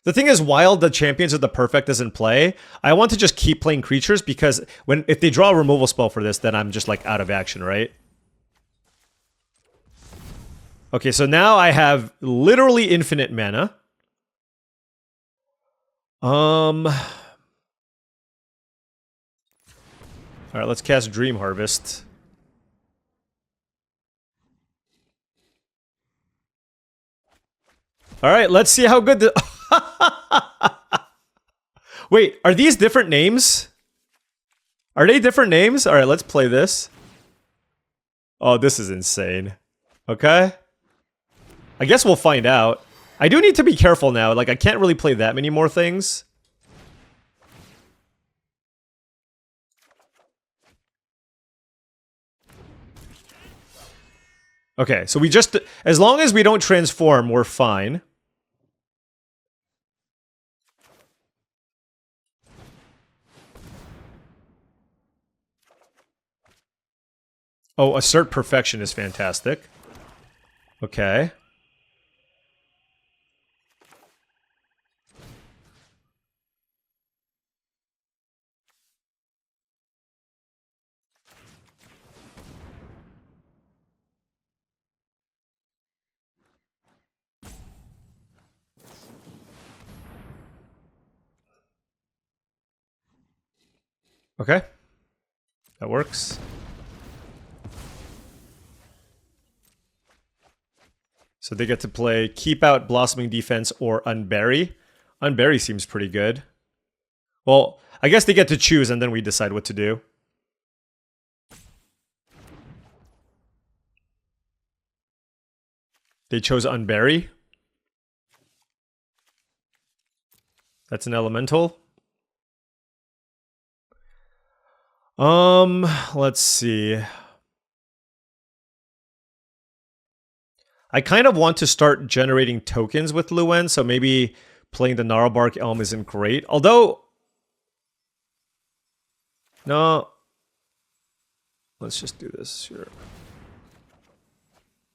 The thing is, while the Champions of the Perfect is in play, I want to just keep playing creatures because if they draw a removal spell for this, then I'm just like out of action, right? Okay, so now I have literally infinite mana. All right, let's cast Dream Harvest. All right, let's see how good the... Wait, are these different names? Are they different names? All right, let's play this. Oh, this is insane. Okay. I guess we'll find out. I do need to be careful now. Like, I can't really play that many more things. Okay, so we just... As long as we don't transform, we're fine. Oh, Assert Perfection is fantastic. Okay. Okay. That works. So they get to play Keep Out, Blossoming Defense, or Unbury. Unbury seems pretty good. Well, I guess they get to choose and then we decide what to do. They chose Unbury. That's an elemental. Let's see. I kind of want to start generating tokens with Lorwyn, so maybe playing the Gnarlbark Elm isn't great. Although... No. Let's just do this, sure.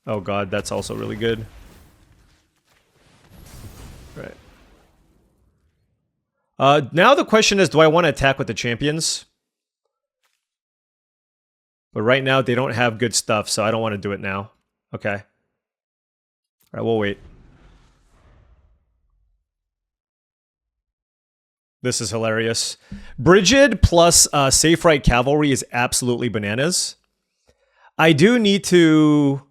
Oh god, that's also really good. Right. Now the question is, do I want to attack with the champions? But right now, they don't have good stuff, so I don't want to do it now. Okay. Alright, we'll wait. This is hilarious. Brigid plus Safe Right Cavalry is absolutely bananas. I do need to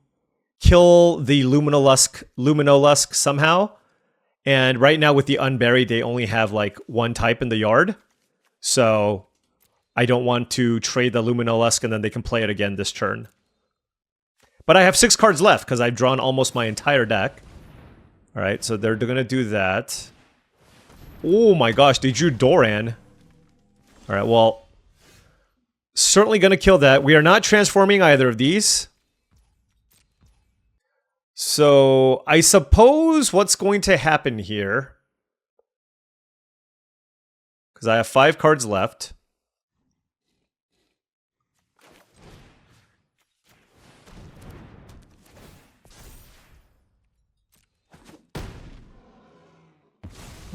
kill the Luminolusk somehow. And right now with the Unburied, they only have like one type in the yard. So I don't want to trade the Luminolusk and then they can play it again this turn. But I have 6 cards left because I've drawn almost my entire deck. Alright, so they're going to do that. Oh my gosh, they drew Doran. Alright, well, certainly going to kill that. We are not transforming either of these. So, I suppose what's going to happen here... Because I have 5 cards left.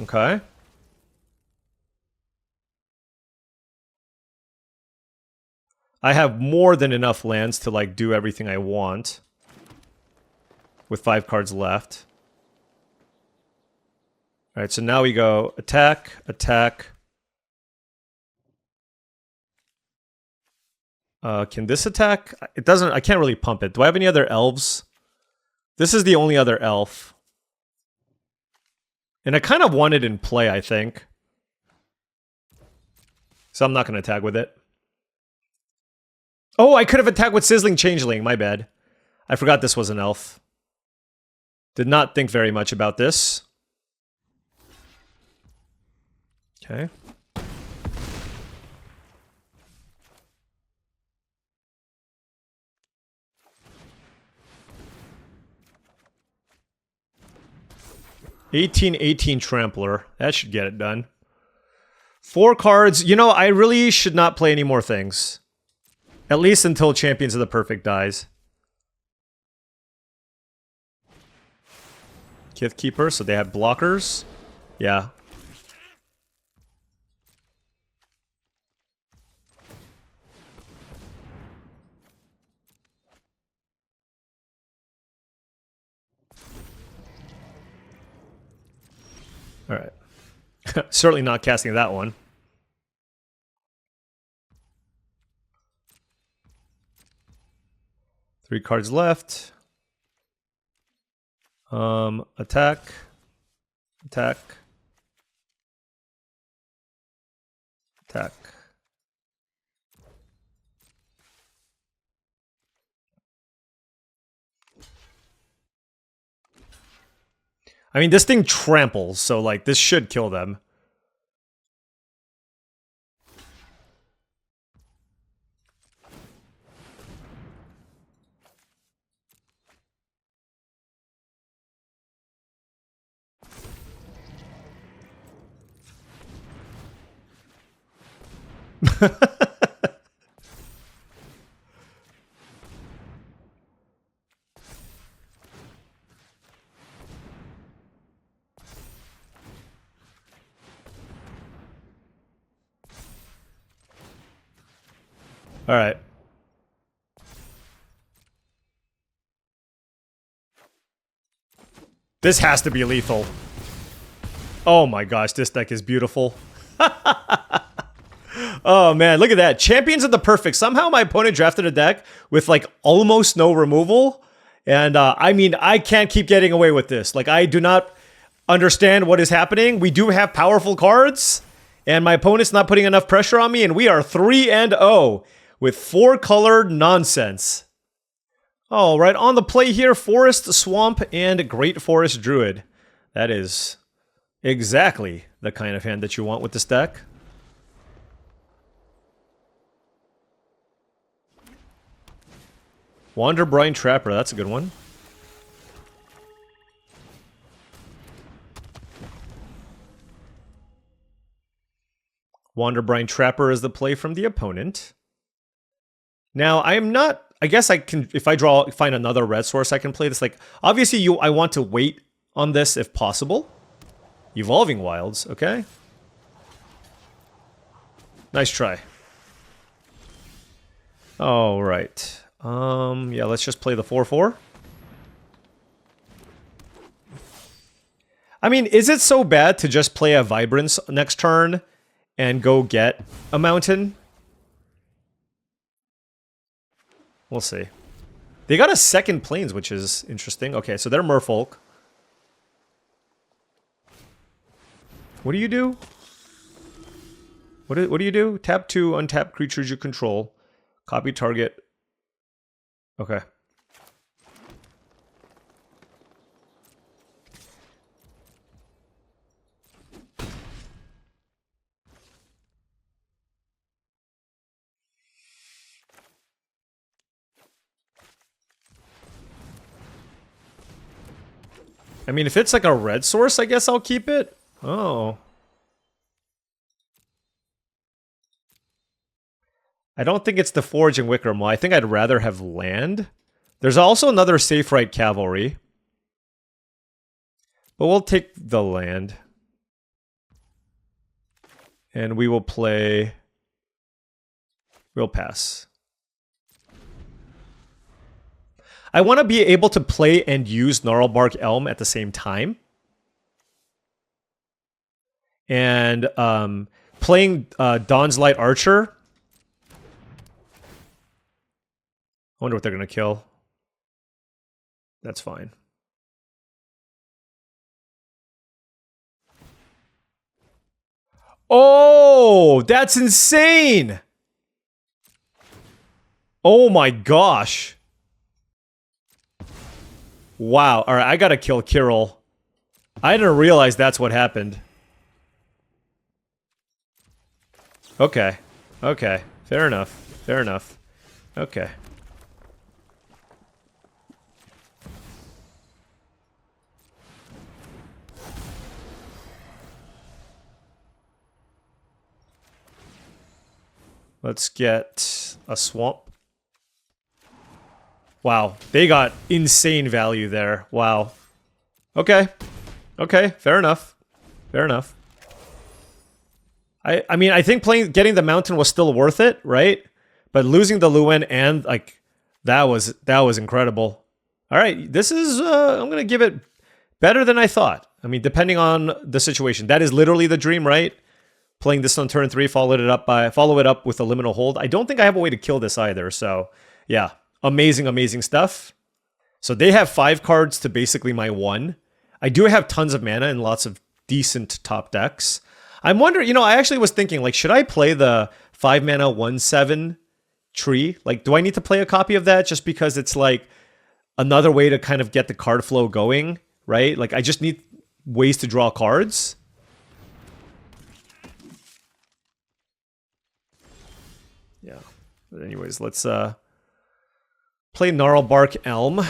Okay. I have more than enough lands to like do everything I want. With 5 cards left. Alright, so now we go attack, attack. Can this attack? It doesn't, I can't really pump it. Do I have any other elves? This is the only other elf. And I kind of want it in play, I think. So I'm not going to attack with it. Oh, I could have attacked with Sizzling Changeling, my bad. I forgot this was an elf. Did not think very much about this. Okay. $18 Trampler. That should get it done. 4 cards. You know, I really should not play any more things. At least until Champions of the Perfect dies. Kith Keeper, so they have blockers. Yeah. All right. Certainly not casting that one. Three cards left. Attack. Attack. Attack. I mean, this thing tramples, so, like, this should kill them. All right. This has to be lethal. Oh my gosh, this deck is beautiful. Oh man, look at that. Champions of the Perfect. Somehow my opponent drafted a deck with like almost no removal. And I mean, I can't keep getting away with this. Like, I do not understand what is happening. We do have powerful cards, and my opponent's not putting enough pressure on me, and we are 3-0 with 4-colored nonsense. All right, on the play here, Forest, Swamp, and Great Forest Druid. That is exactly the kind of hand that you want with this deck. Wanderbrine Trapper, that's a good one. Wanderbrine Trapper is the play from the opponent. Now, I am not... I guess I can... If I find another red source, I can play this. Like, obviously, I want to wait on this if possible. Evolving Wilds, okay. Nice try. All right. Yeah, let's just play the 4/4. I mean, is it so bad to just play a Vibrance next turn and go get a mountain? We'll see. They got a second Plains, which is interesting. Okay, so they're Merfolk. What do you do? What do you do? Tap 2, untap creatures you control. Copy target. Okay. I mean, if it's like a red source, I guess I'll keep it. Oh. I don't think it's the Forge and Wickermaw. I think I'd rather have land. There's also another Safe Right Cavalry. But we'll take the land. And we will play... We'll pass. I want to be able to play and use Gnarlbark Elm at the same time. And playing Dawn's Light Archer... I wonder what they're going to kill. That's fine. Oh, that's insane! Oh my gosh. Wow. All right, I got to kill Kirill. I didn't realize that's what happened. Okay. Okay. Fair enough. Fair enough. Okay. Let's get a swamp. Wow, they got insane value there. Wow. Okay. Okay, fair enough. Fair enough. I mean, I think getting the mountain was still worth it, right? But losing the Luen and like that was incredible. All right, this is I'm going to give it better than I thought. I mean, depending on the situation. That is literally the dream, right? Playing this on turn 3, follow it up with a liminal hold. I don't think I have a way to kill this either, so yeah. Amazing, amazing stuff. So they have 5 cards to basically my 1. I do have tons of mana and lots of decent top decks. I'm wondering, you know, I actually was thinking, like, should I play the 5 mana 1/7 tree? Like, do I need to play a copy of that just because it's like another way to kind of get the card flow going, right? Like, I just need ways to draw cards. Yeah. But anyways, let's play Gnarlbark Elm.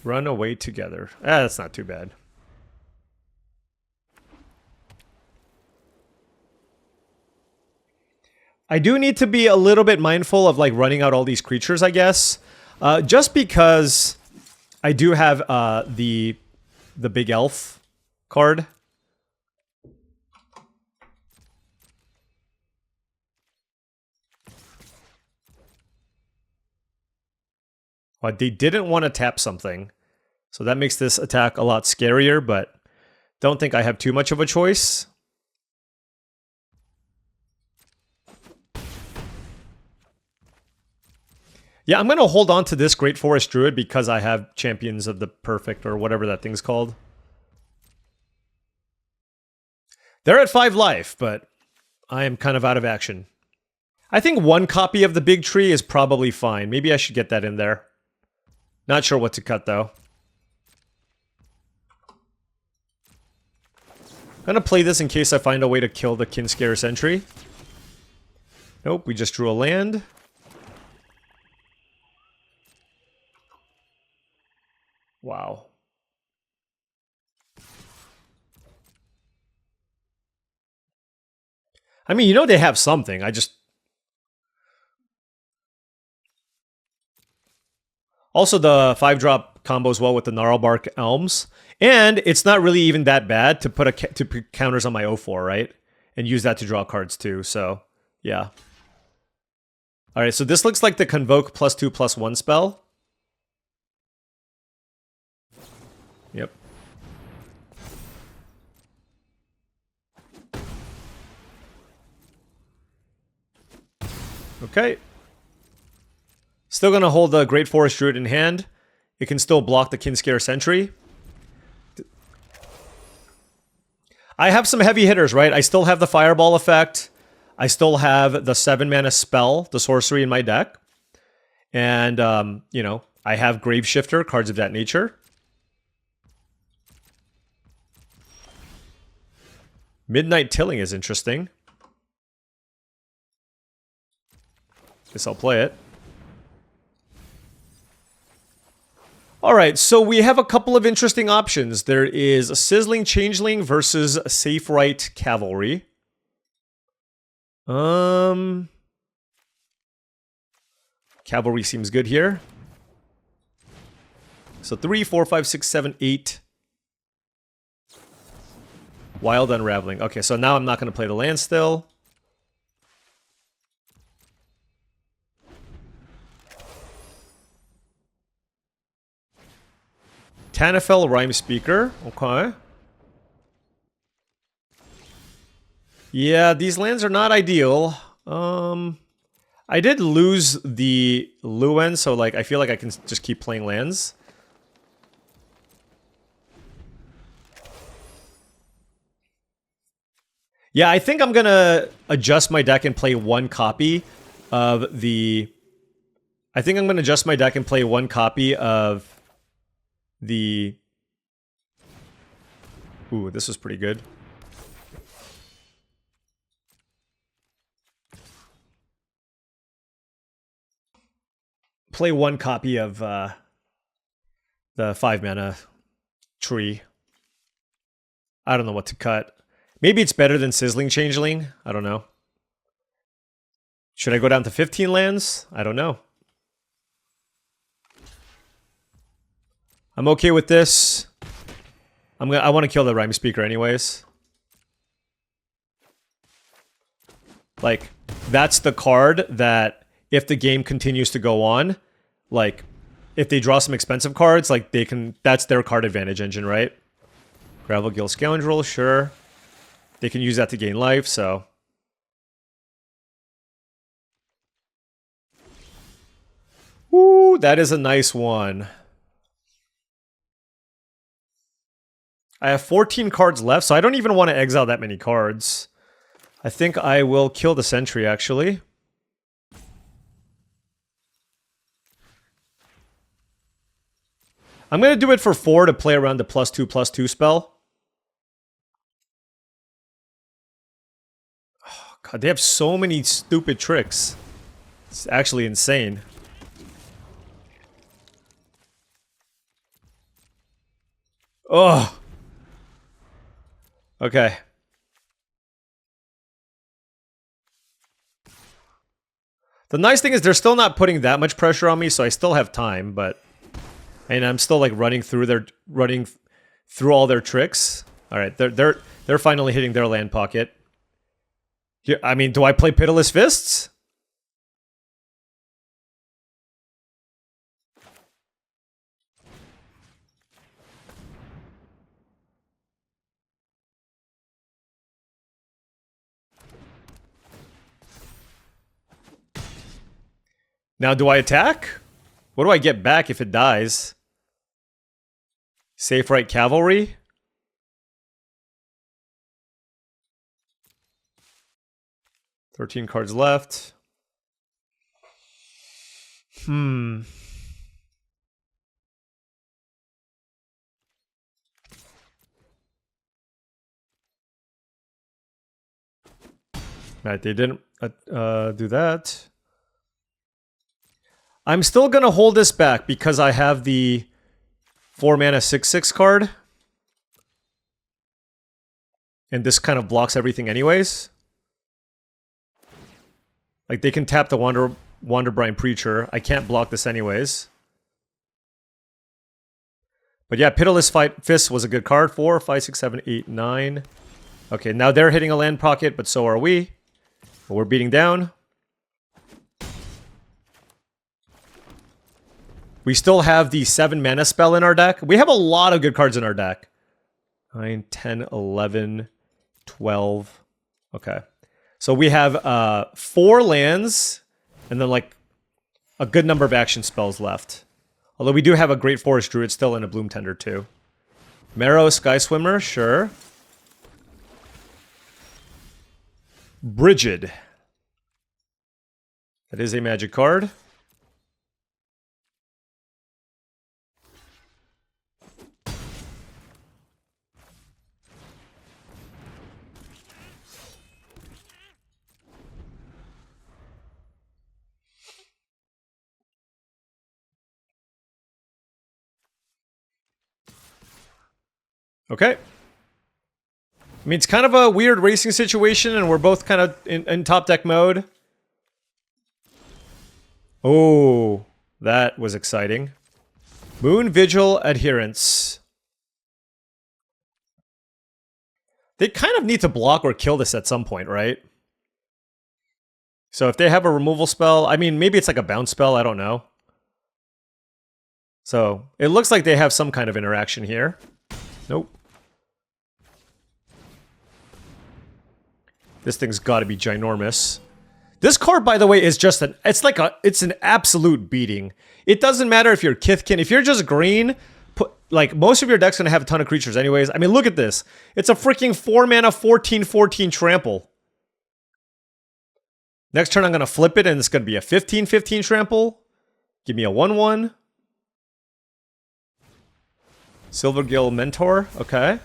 Run away together. Ah, that's not too bad. I do need to be a little bit mindful of like running out all these creatures, I guess. Just because I do have the big elf card. They didn't want to tap something. So that makes this attack a lot scarier, but don't think I have too much of a choice. Yeah, I'm going to hold on to this Great Forest Druid because I have Champions of the Perfect or whatever that thing's called. They're at 5 life, but I am kind of out of action. I think 1 copy of the big tree is probably fine. Maybe I should get that in there. Not sure what to cut, though. I'm going to play this in case I find a way to kill the Kinscare Sentry. Nope, we just drew a land. Wow. I mean, you know they have something. I just... Also, the 5-drop combos well with the Gnarlbark Elms. And it's not really even that bad to put counters on my 0-4, right? And use that to draw cards too, so yeah. Alright, so this looks like the Convoke +2/+1 spell. Yep. Okay. Still gonna hold the Great Forest Druid in hand. It can still block the Kinscare Sentry. I have some heavy hitters, right? I still have the Fireball effect. I still have the 7-mana spell, the sorcery in my deck. And, you know, I have Graveshifter, cards of that nature. Midnight Tilling is interesting. Guess I'll play it. Alright, so we have a couple of interesting options. There is a Sizzling Changeling versus Safe Right Cavalry. Cavalry seems good here. So 3, 4, 5, 6, 7, 8. Wild Unraveling. Okay, so now I'm not going to play the land still. Tanafel Rhyme Speaker. Okay. Yeah, these lands are not ideal. I did lose the Luen, so like I feel like I can just keep playing lands. Yeah, I think I'm gonna adjust my deck and play 1 copy of the... I think I'm gonna adjust my deck and play 1 copy of the... Ooh, this was pretty good. Play 1 copy of the 5-mana tree. I don't know what to cut. Maybe it's better than Sizzling Changeling. I don't know. Should I go down to 15 lands? I don't know. I'm okay with this. I want to kill the Rhyme Speaker anyways. Like, that's the card that if the game continues to go on, like, if they draw some expensive cards, like, they can... That's their card advantage engine, right? Gravel Gill Scoundrel, sure. They can use that to gain life, so... Ooh, that is a nice one. I have 14 cards left, so I don't even want to exile that many cards. I think I will kill the Sentry, actually. I'm going to do it for 4 to play around the +2/+2 spell. Oh, God, they have so many stupid tricks. It's actually insane. Oh. Okay. The nice thing is they're still not putting that much pressure on me, so I still have time, but... And I'm still like running through all their tricks. All right, they're finally hitting their land pocket. Yeah, I mean, do I play Pitiless Fists? Now, do I attack? What do I get back if it dies? Safe Right Cavalry? $13 cards left. Right, they didn't do that. I'm still going to hold this back because I have the 4-mana 6/6 card. And this kind of blocks everything anyways. Like, they can tap the Wanderbrine Preacher. I can't block this anyways. But yeah, Pitiless Fist was a good card. 4, 5, 6, 7, 8, 9. Okay, now they're hitting a land pocket, but so are we. But we're beating down. We still have the 7-mana spell in our deck. We have a lot of good cards in our deck. 9, 10, 11, 12. Okay. So we have 4 lands, and then like a good number of action spells left. Although we do have a Great Forest Druid still and a Bloom Tender too. Marrow Sky Swimmer, sure. Brigid. That is a magic card. Okay. I mean, it's kind of a weird racing situation, and we're both kind of in top deck mode. Oh, that was exciting. Moon Vigil Adherence. They kind of need to block or kill this at some point, right? So if they have a removal spell, I mean, maybe it's like a bounce spell, I don't know. So it looks like they have some kind of interaction here. Nope. This thing's got to be ginormous. This card, by the way, is just it's an absolute beating. It doesn't matter if you're Kithkin. If you're just green, like, most of your deck's going to have a ton of creatures anyways. I mean, look at this. It's a freaking 4-mana 14/14 trample. Next turn, I'm going to flip it, and it's going to be a 15/15 trample. Give me a 1/1. Silvergill Mentor. Okay.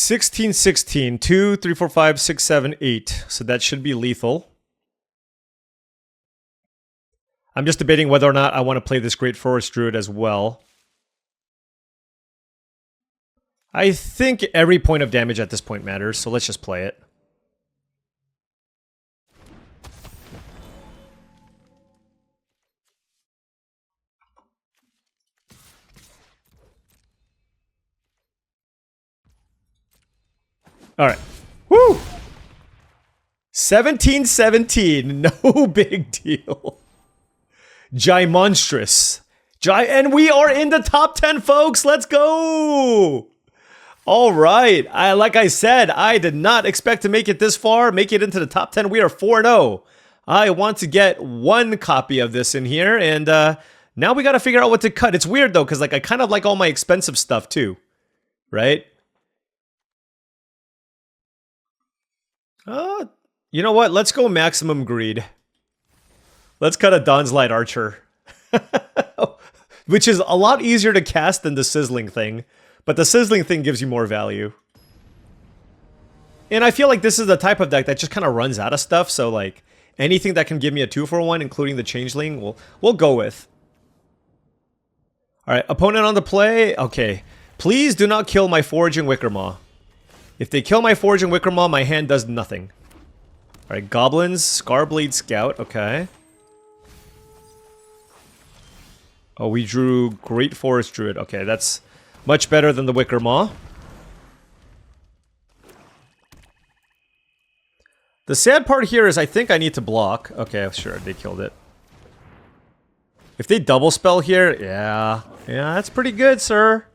16, 16. 2, 3, 4, 5, 6, 7, 8. So that should be lethal. I'm just debating whether or not I want to play this Great Forest Druid as well. I think every point of damage at this point matters, so let's just play it. Alright. Woo! 17-17. No big deal. Monstrous. And we are in the top 10, folks. Let's go! Alright. Like I said, I did not expect to make it this far. Make it into the top 10. We are 4-0. I want to get one copy of this in here. And now we got to figure out what to cut. It's weird, though, because like I kind of like all my expensive stuff, too. Right? You know what? Let's go maximum greed. Let's cut a Dawn's Light Archer. Which is a lot easier to cast than the Sizzling thing. But the Sizzling thing gives you more value. And I feel like this is the type of deck that just kind of runs out of stuff. So like, anything that can give me a 2-for-1, including the Changeling, we'll go with. Alright, opponent on the play. Okay. Please do not kill my Foraging Wickermaw. If they kill my Foraging Wickermaw, my hand does nothing. Alright, Goblins, Scarblade Scout, okay. Oh, we drew Great Forest Druid. Okay, that's much better than the Wickermaw. The sad part here is I think I need to block. Okay, sure, they killed it. If they double spell here, yeah. Yeah, that's pretty good, sir.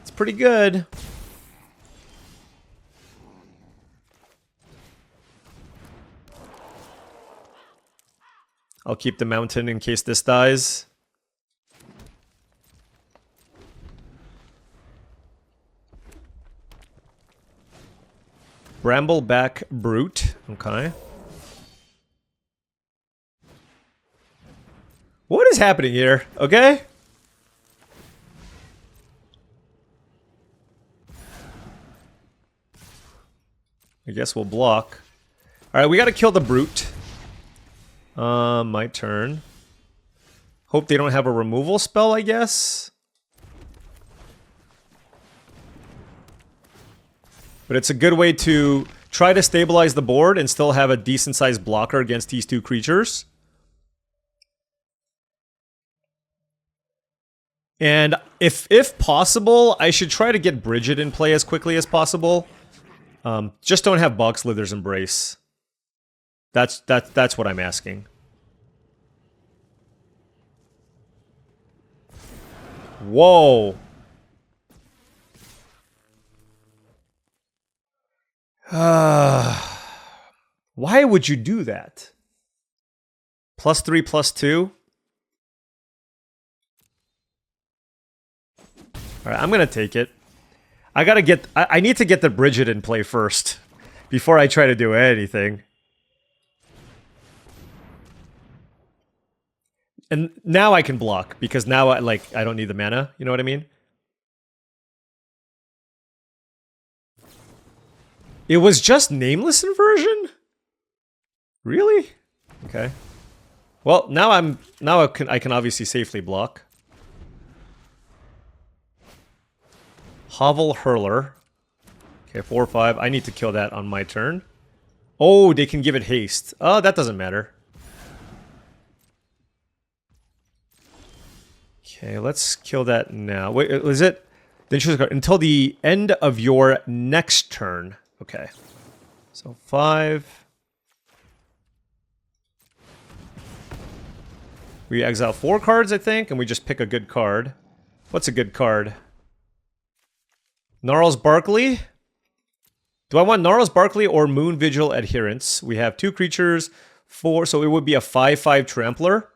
It's pretty good. I'll keep the mountain in case this dies. Brambleback Brute. Okay. What is happening here? Okay? I guess we'll block. Alright, we gotta kill the Brute. My turn. Hope they don't have a removal spell, I guess. But it's a good way to try to stabilize the board and still have a decent sized blocker against these two creatures. And if possible, I should try to get Bridget in play as quickly as possible. Just don't have Boxlither's Embrace. That's what I'm asking. Whoa. Why would you do that? +3, +2? Alright, I'm gonna take it. I need to get the Bridget in play first. Before I try to do anything. And now I can block, because now I don't need the mana, you know what I mean? It was just Nameless Inversion? Really? Okay. Well, now I can obviously safely block. Hovel Hurler. Okay, 4/5. I need to kill that on my turn. Oh, they can give it haste. Oh, that doesn't matter. Okay, let's kill that now. Wait, is it? Then choose a card until the end of your next turn. Okay. So 5. We exile 4 cards, I think, and we just pick a good card. What's a good card? Gnarls Barkley? Do I want Gnarls Barkley or Moon Vigil Adherence? We have 2 creatures, 4, so it would be a 5/5 Trampler.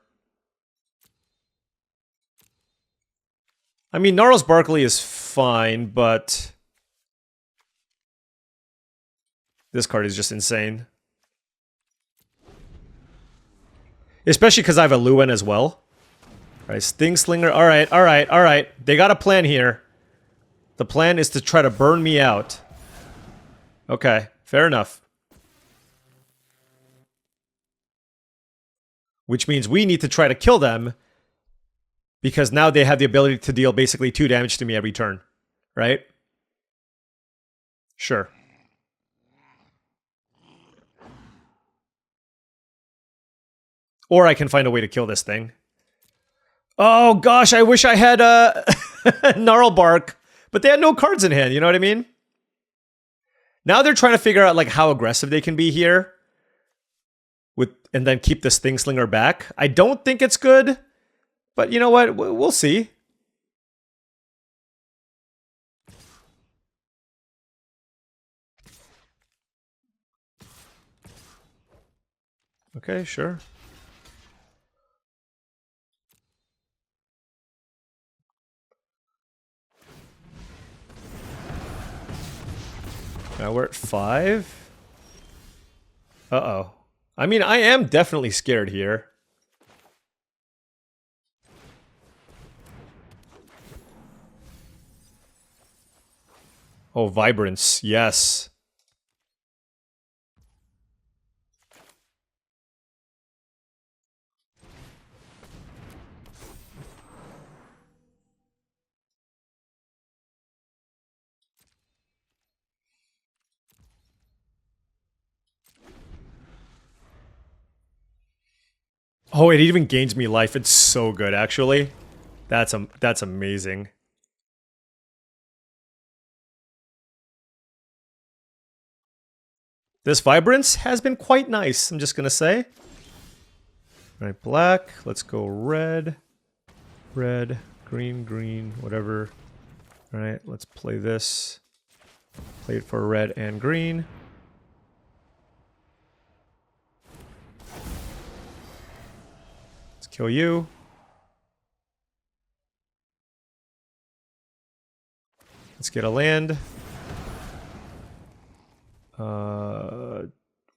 I mean, Gnarls Barkley is fine, but this card is just insane. Especially because I have a Lewin as well. Alright, Stingslinger. Alright. They got a plan here. The plan is to try to burn me out. Okay, fair enough. Which means we need to try to kill them, because now they have the ability to deal basically 2 damage to me every turn, right? Sure. Or I can find a way to kill this thing. Oh gosh, I wish I had a Gnarlbark, but they had no cards in hand, you know what I mean? Now they're trying to figure out like how aggressive they can be here. And then keep the Sting Slinger back. I don't think it's good, but you know what? We'll see. Okay, sure. Now we're at 5. Uh-oh. I mean, I am definitely scared here. Oh, Vibrance. Yes. Oh, it even gains me life. It's so good, actually. That's amazing. This Vibrance has been quite nice, I'm just gonna say. All right, black. Let's go red. Red, green, green, whatever. All right, let's play this. Play it for red and green. Let's kill you. Let's get a land.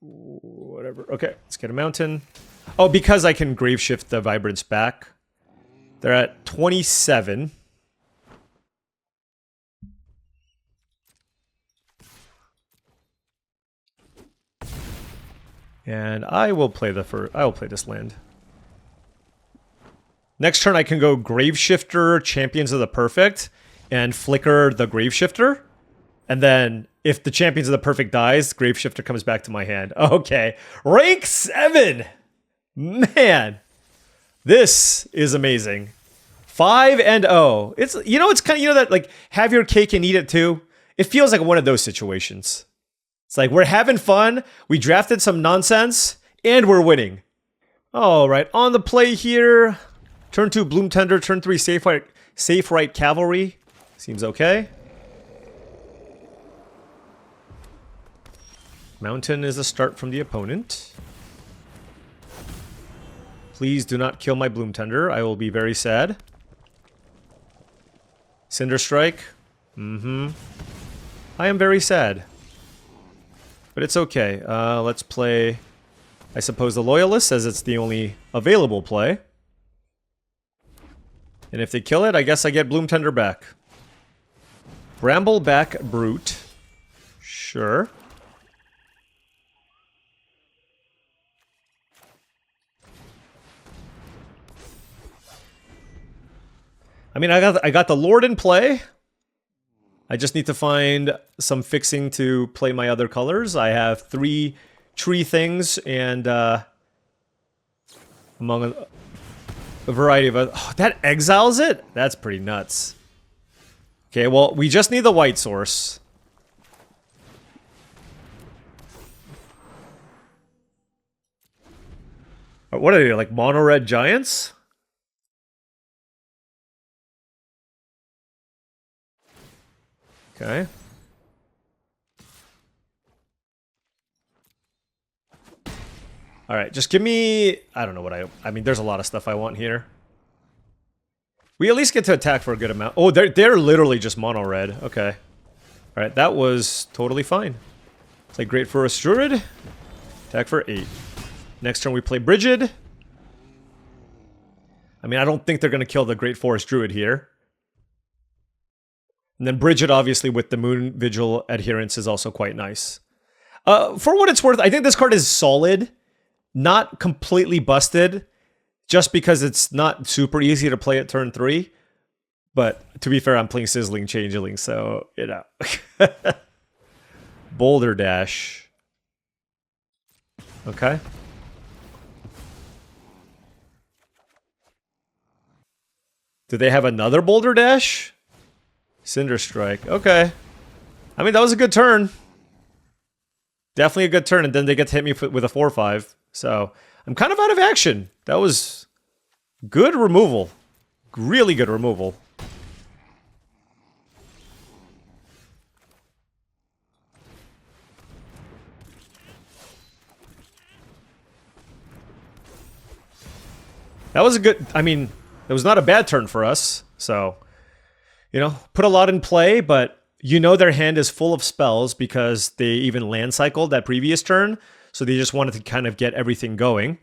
Whatever. Okay, let's get a mountain. Oh, because I can grave shift the Vibrance back. They're at 27. And I will play this land. Next turn I can go Graveshifter, Champions of the Perfect, and flicker the Graveshifter. And then if the Champions of the Perfect dies, Graveshifter comes back to my hand. Okay. Rank 7! Man. This is amazing. 5-0. It's, you know, it's kind of, you know, that like have your cake and eat it too. It feels like one of those situations. It's like we're having fun. We drafted some nonsense and we're winning. All right, on the play here. Turn 2 Bloom Tender, turn 3 Safe Right Cavalry. Seems okay. Mountain is a start from the opponent. Please do not kill my Bloom Tender. I will be very sad. Cinder Strike. I am very sad. But it's okay. Let's play, I suppose, the Loyalist, as it's the only available play. And if they kill it, I guess I get Bloom Tender back. Brambleback Brute. Sure. I mean, I got the Lord in play. I just need to find some fixing to play my other colors. I have 3 tree things and among a variety of other... Oh, that exiles it? That's pretty nuts. Okay, well, we just need the white source. What are they, like mono-red giants? Okay. Alright, just give me... I don't know what I mean, there's a lot of stuff I want here. We at least get to attack for a good amount. Oh, they're literally just mono-red. Okay. Alright, that was totally fine. Play Great Forest Druid. Attack for 8. Next turn we play Brigid. I mean, I don't think they're going to kill the Great Forest Druid here. And then bridge it, obviously, with the Moon Vigil Adherence is also quite nice. For what it's worth, I think this card is solid. Not completely busted, just because it's not super easy to play at turn 3. But to be fair, I'm playing Sizzling Changeling, so, you know. Boulder Dash. Okay. Do they have another Boulder Dash? Cinder Strike. Okay. I mean, that was a good turn. Definitely a good turn, and then they get to hit me with a 4/5. So, I'm kind of out of action. That was good removal. Really good removal. That was a good... I mean, it was not a bad turn for us. So, you know, put a lot in play, but you know their hand is full of spells because they even land cycled that previous turn. So they just wanted to kind of get everything going.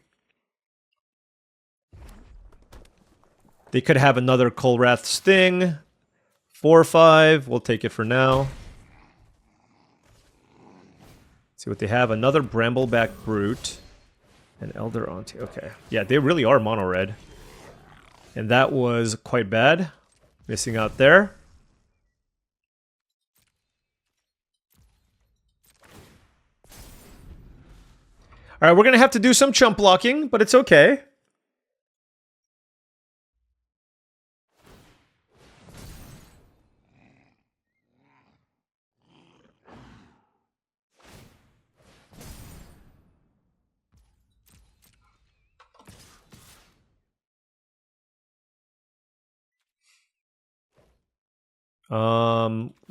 They could have another Kolrath Sting. 4/5. We'll take it for now. See what they have. Another Brambleback Brute. An Elder Auntie. Okay. Yeah, they really are mono red. And that was quite bad. Missing out there. Alright, we're going to have to do some chump blocking, but it's okay.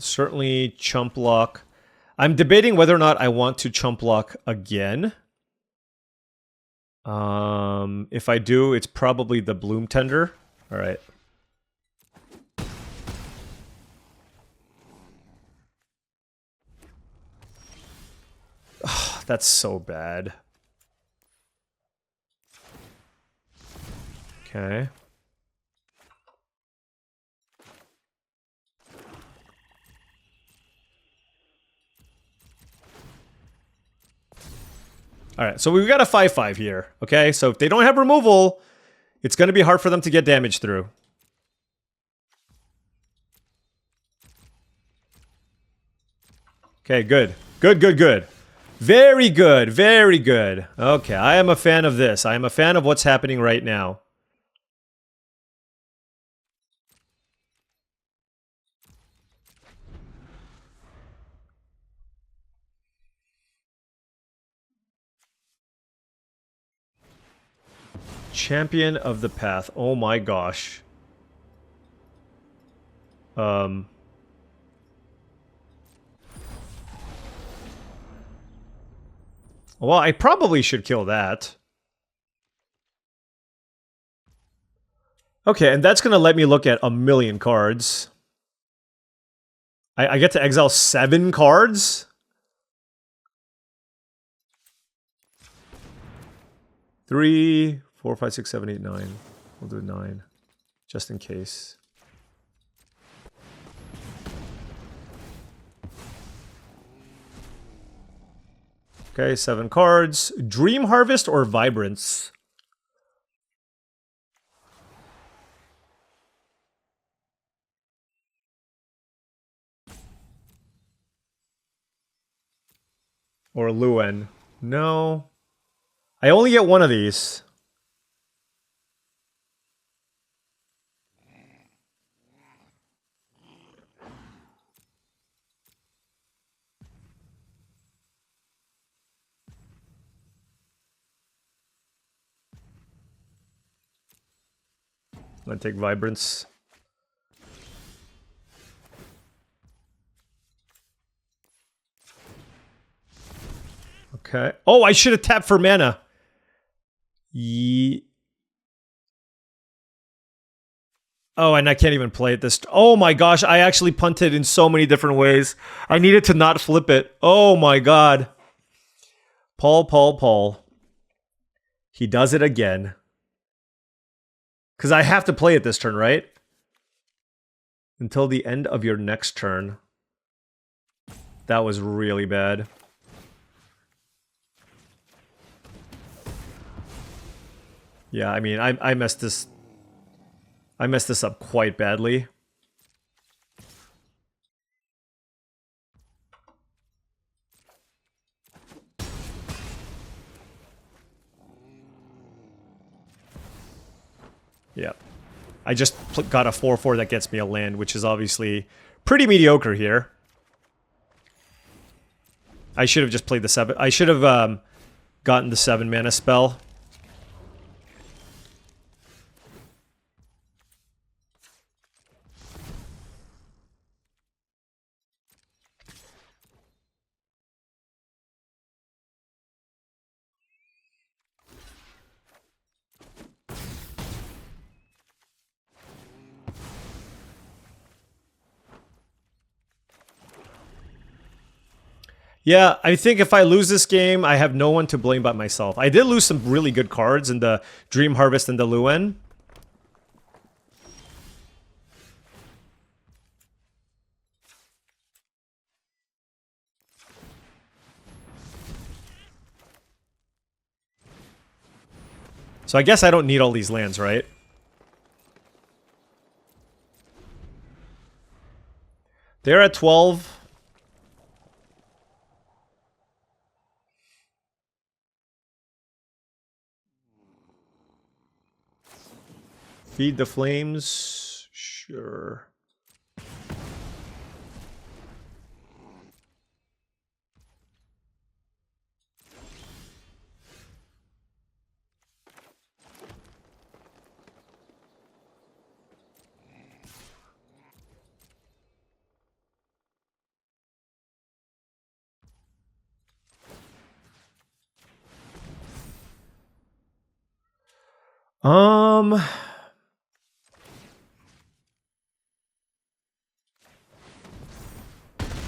Certainly chump block. I'm debating whether or not I want to chump block again. If I do, it's probably the Bloom Tender. All right. Oh, that's so bad. Okay. Alright, so we've got a 5/5 here, okay? So if they don't have removal, it's going to be hard for them to get damage through. Okay, good. Good, good, good. Very good, very good. Okay, I am a fan of this. I am a fan of what's happening right now. Champion of the Path. Oh my gosh. Well, I probably should kill that. Okay, and that's going to let me look at a million cards. I get to exile 7 cards? Three, 4, 5, 6, 7, 8, 9. We'll do 9, just in case. Okay, 7 cards. Dream Harvest or Vibrance? Or Luen? No. I only get one of these. I'm gonna take Vibrance. Okay. Oh, I should have tapped for mana. Oh, and I can't even play it this... Oh my gosh, I actually punted in so many different ways. I needed to not flip it. Oh my god. Paul. He does it again. Because I have to play it this turn, right? until the end of your next turn. That was really bad. Yeah, I mean, I messed this up quite badly. Yeah. I just got a 4/4 that gets me a land, which is obviously pretty mediocre here. I should have just played the 7. I should have gotten the 7 mana spell. Yeah, I think if I lose this game, I have no one to blame but myself. I did lose some really good cards in the Dream Harvest and the Lorwyn. So I guess I don't need all these lands, right? They're at 12. Feed the flames. Sure.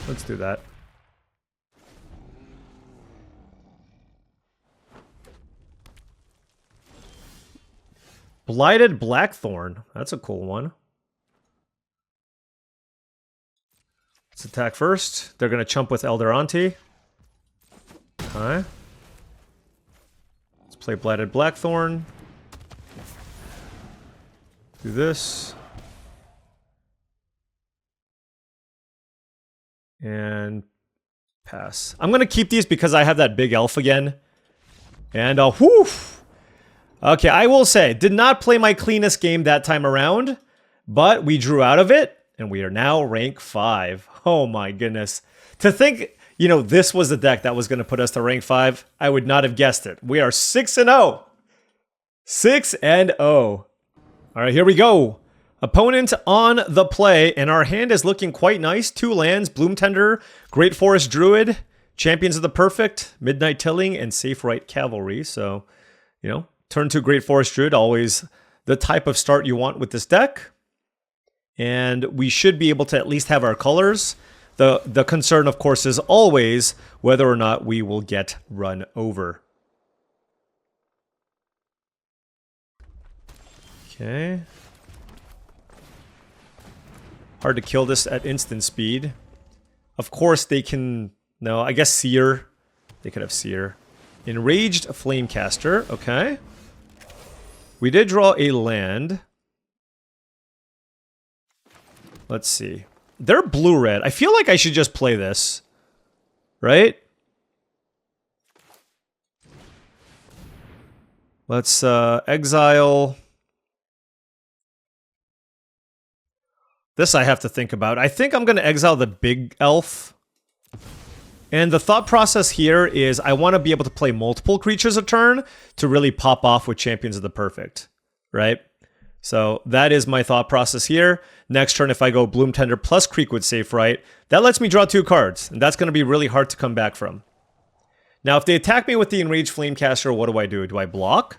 Let's do that. Blighted Blackthorn. That's a cool one. Let's attack first. They're going to chump with Elder Auntie. Okay. Let's play Blighted Blackthorn. Do this. And pass. I'm going to keep these because I have that big elf again. And whew. Okay, I will say, did not play my cleanest game that time around, but we drew out of it, and we are now rank 5. Oh my goodness. To think, you know, this was the deck that was going to put us to rank 5, I would not have guessed it. We are 6-0. 6-0. All right, here we go. Opponent on the play, and our hand is looking quite nice. 2 lands, Bloom Tender, Great Forest Druid, Champions of the Perfect, Midnight Tilling, and Safe Right Cavalry. So, you know, turn 2 Great Forest Druid, always the type of start you want with this deck. And we should be able to at least have our colors. The concern, of course, is always whether or not we will get run over. Okay. Hard to kill this at instant speed. Of course, they can... No, I guess Seer. They could have Seer. Enraged Flamecaster. Okay. We did draw a land. Let's see. They're blue-red. I feel like I should just play this. Right? Let's exile... This I have to think about. I think I'm going to exile the big elf. And the thought process here is I want to be able to play multiple creatures a turn to really pop off with Champions of the Perfect. Right? So that is my thought process here. Next turn, if I go Bloom Tender plus Creekwood Safe Right, that lets me draw 2 cards. And that's going to be really hard to come back from. Now, if they attack me with the Enraged Flamecaster, what do? Do I block?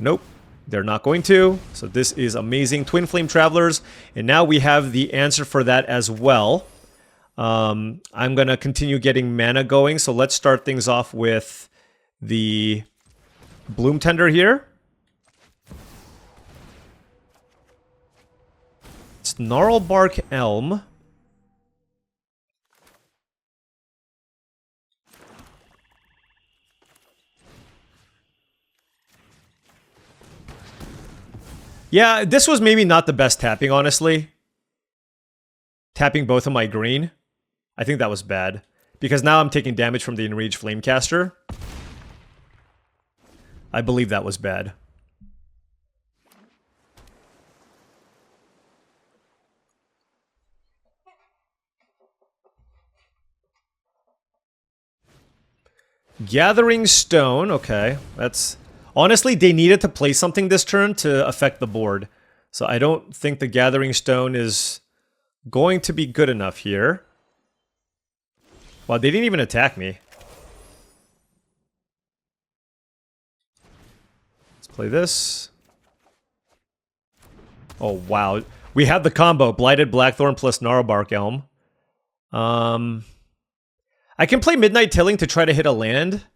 Nope. They're not going to. So this is amazing. Twin Flame Travelers. And now we have the answer for that as well. I'm going to continue getting mana going. So let's start things off with the Bloom Tender here. It's Snarlbark Elm. Yeah, this was maybe not the best tapping, honestly. Tapping both of my green. I think that was bad. Because now I'm taking damage from the Enraged Flamecaster. I believe that was bad. Gathering Stone, okay. That's... Honestly, they needed to play something this turn to affect the board. So I don't think the Gathering Stone is going to be good enough here. Wow, they didn't even attack me. Let's play this. Oh, wow. We have the combo. Blighted Blackthorn plus Gnarlbark Elm. I can play Midnight Tilling to try to hit a land.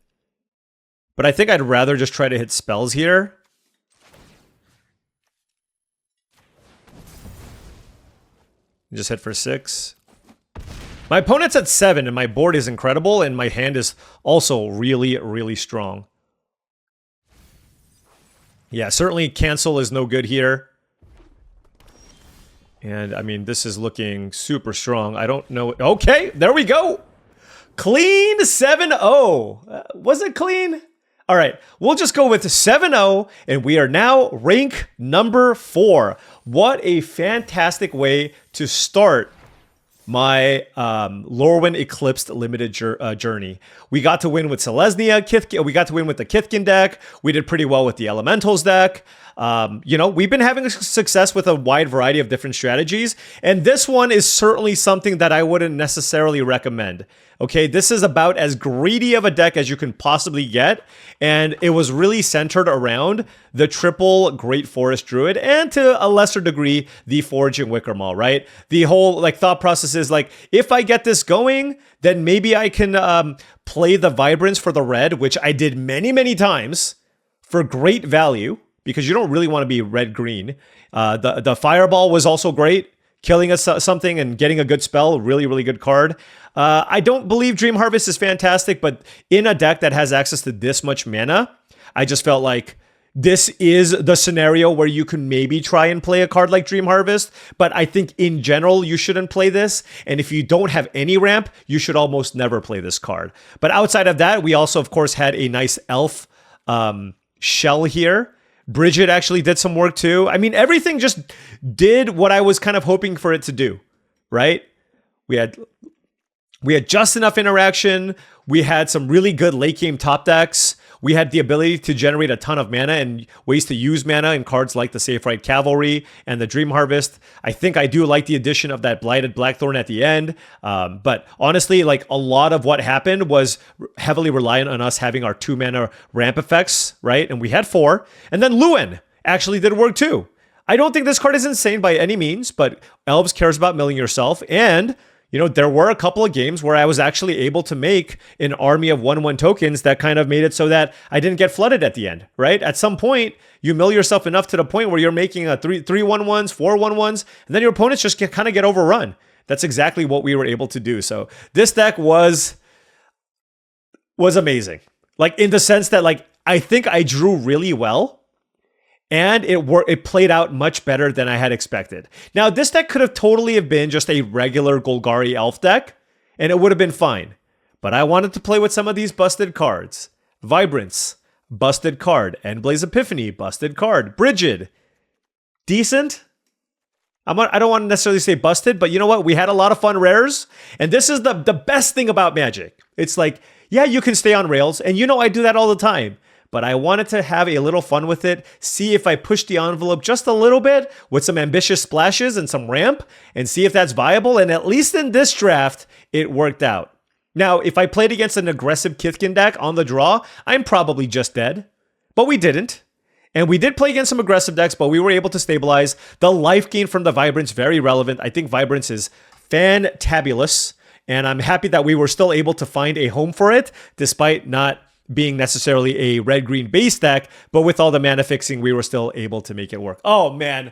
But I think I'd rather just try to hit spells here. Just hit for 6. My opponent's at 7, and my board is incredible, and my hand is also really, really strong. Yeah, certainly cancel is no good here. And, I mean, this is looking super strong. I don't know... Okay, there we go! Clean 7-0. Was it clean? All right, we'll just go with 7-0, and we are now rank number 4. What a fantastic way to start my Lorwyn Eclipsed limited journey. We got to win with Selesnya, we got to win with the Kithkin deck, we did pretty well with the Elementals deck. You know, we've been having success with a wide variety of different strategies, and this one is certainly something that I wouldn't necessarily recommend. Okay, this is about as greedy of a deck as you can possibly get, and it was really centered around the triple Great Forest Druid, and to a lesser degree, the Foraging Wickermaw, right? The whole like thought process is like, if I get this going, then maybe I can play the Vibrance for the red, which I did many, many times for great value, because you don't really want to be red-green. The Fireball was also great. Killing something and getting a good spell, really, really good card. I don't believe Dream Harvest is fantastic, but in a deck that has access to this much mana, I just felt like this is the scenario where you can maybe try and play a card like Dream Harvest, but I think in general, you shouldn't play this. And if you don't have any ramp, you should almost never play this card. But outside of that, we also, of course, had a nice elf shell here. Bridget actually did some work too. I mean, everything just did what I was kind of hoping for it to do, right? We had just enough interaction. We had some really good late game top decks. We had the ability to generate a ton of mana and ways to use mana in cards like the Safe Ride Cavalry and the Dream Harvest. I think I do like the addition of that Blighted Blackthorn at the end. But honestly, like a lot of what happened was heavily reliant on us having our 2 mana ramp effects, right? And we had 4. And then Lewin actually did work too. I don't think this card is insane by any means, but Elves cares about milling yourself, and you know, there were a couple of games where I was actually able to make an army of 1/1 tokens that kind of made it so that I didn't get flooded at the end, right? At some point, you mill yourself enough to the point where you're making a 3/1/1s, 4/1/1s, and then your opponents just kind of get overrun. That's exactly what we were able to do. So this deck was amazing. Like in the sense that like I think I drew really well. And it played out much better than I had expected. Now, this deck could have totally have been just a regular Golgari Elf deck, and it would have been fine. But I wanted to play with some of these busted cards. Vibrance, busted card. Endblaze Epiphany, busted card. Bridget, decent. I don't want to necessarily say busted, but you know what? We had a lot of fun rares, and this is the best thing about Magic. It's like, yeah, you can stay on rails, and you know I do that all the time. But I wanted to have a little fun with it, see if I push the envelope just a little bit with some ambitious splashes and some ramp, and see if that's viable. And at least in this draft, it worked out. Now, if I played against an aggressive Kithkin deck on the draw, I'm probably just dead. But we didn't. And we did play against some aggressive decks, but we were able to stabilize. The life gain from the Vibrance, very relevant. I think Vibrance is fantabulous. And I'm happy that we were still able to find a home for it, despite not being necessarily a red-green base deck, but with all the mana fixing, we were still able to make it work. Oh, man.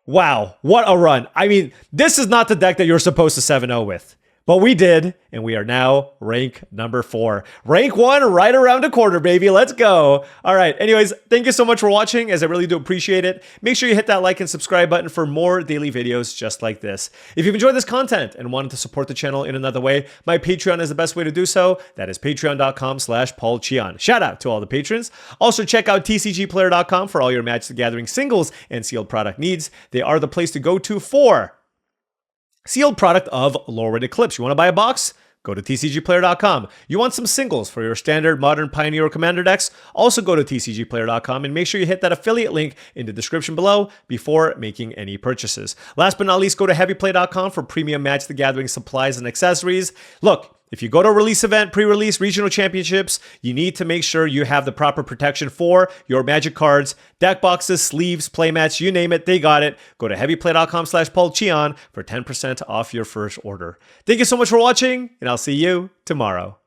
Wow, what a run. I mean, this is not the deck that you're supposed to 7-0 with. But we did, and we are now rank number 4. Rank 1 right around the corner, baby. Let's go. All right. Anyways, thank you so much for watching, as I really do appreciate it. Make sure you hit that like and subscribe button for more daily videos just like this. If you've enjoyed this content and wanted to support the channel in another way, my Patreon is the best way to do so. That is patreon.com/paulcheon. Shout out to all the patrons. Also, check out TCGplayer.com for all your Magic the Gathering singles and sealed product needs. They are the place to go to for sealed product of Lorwyn Eclipsed. You want to buy a box? Go to TCGplayer.com. You want some singles for your standard, modern, Pioneer, or Commander decks? Also go to TCGplayer.com and make sure you hit that affiliate link in the description below before making any purchases. Last but not least, go to HeavyPlay.com for premium Magic the Gathering supplies and accessories. Look, if you go to a release event, pre-release, regional championships, you need to make sure you have the proper protection for your Magic cards, deck boxes, sleeves, playmats, you name it, they got it. Go to heavyplay.com/paulcheon for 10% off your first order. Thank you so much for watching, and I'll see you tomorrow.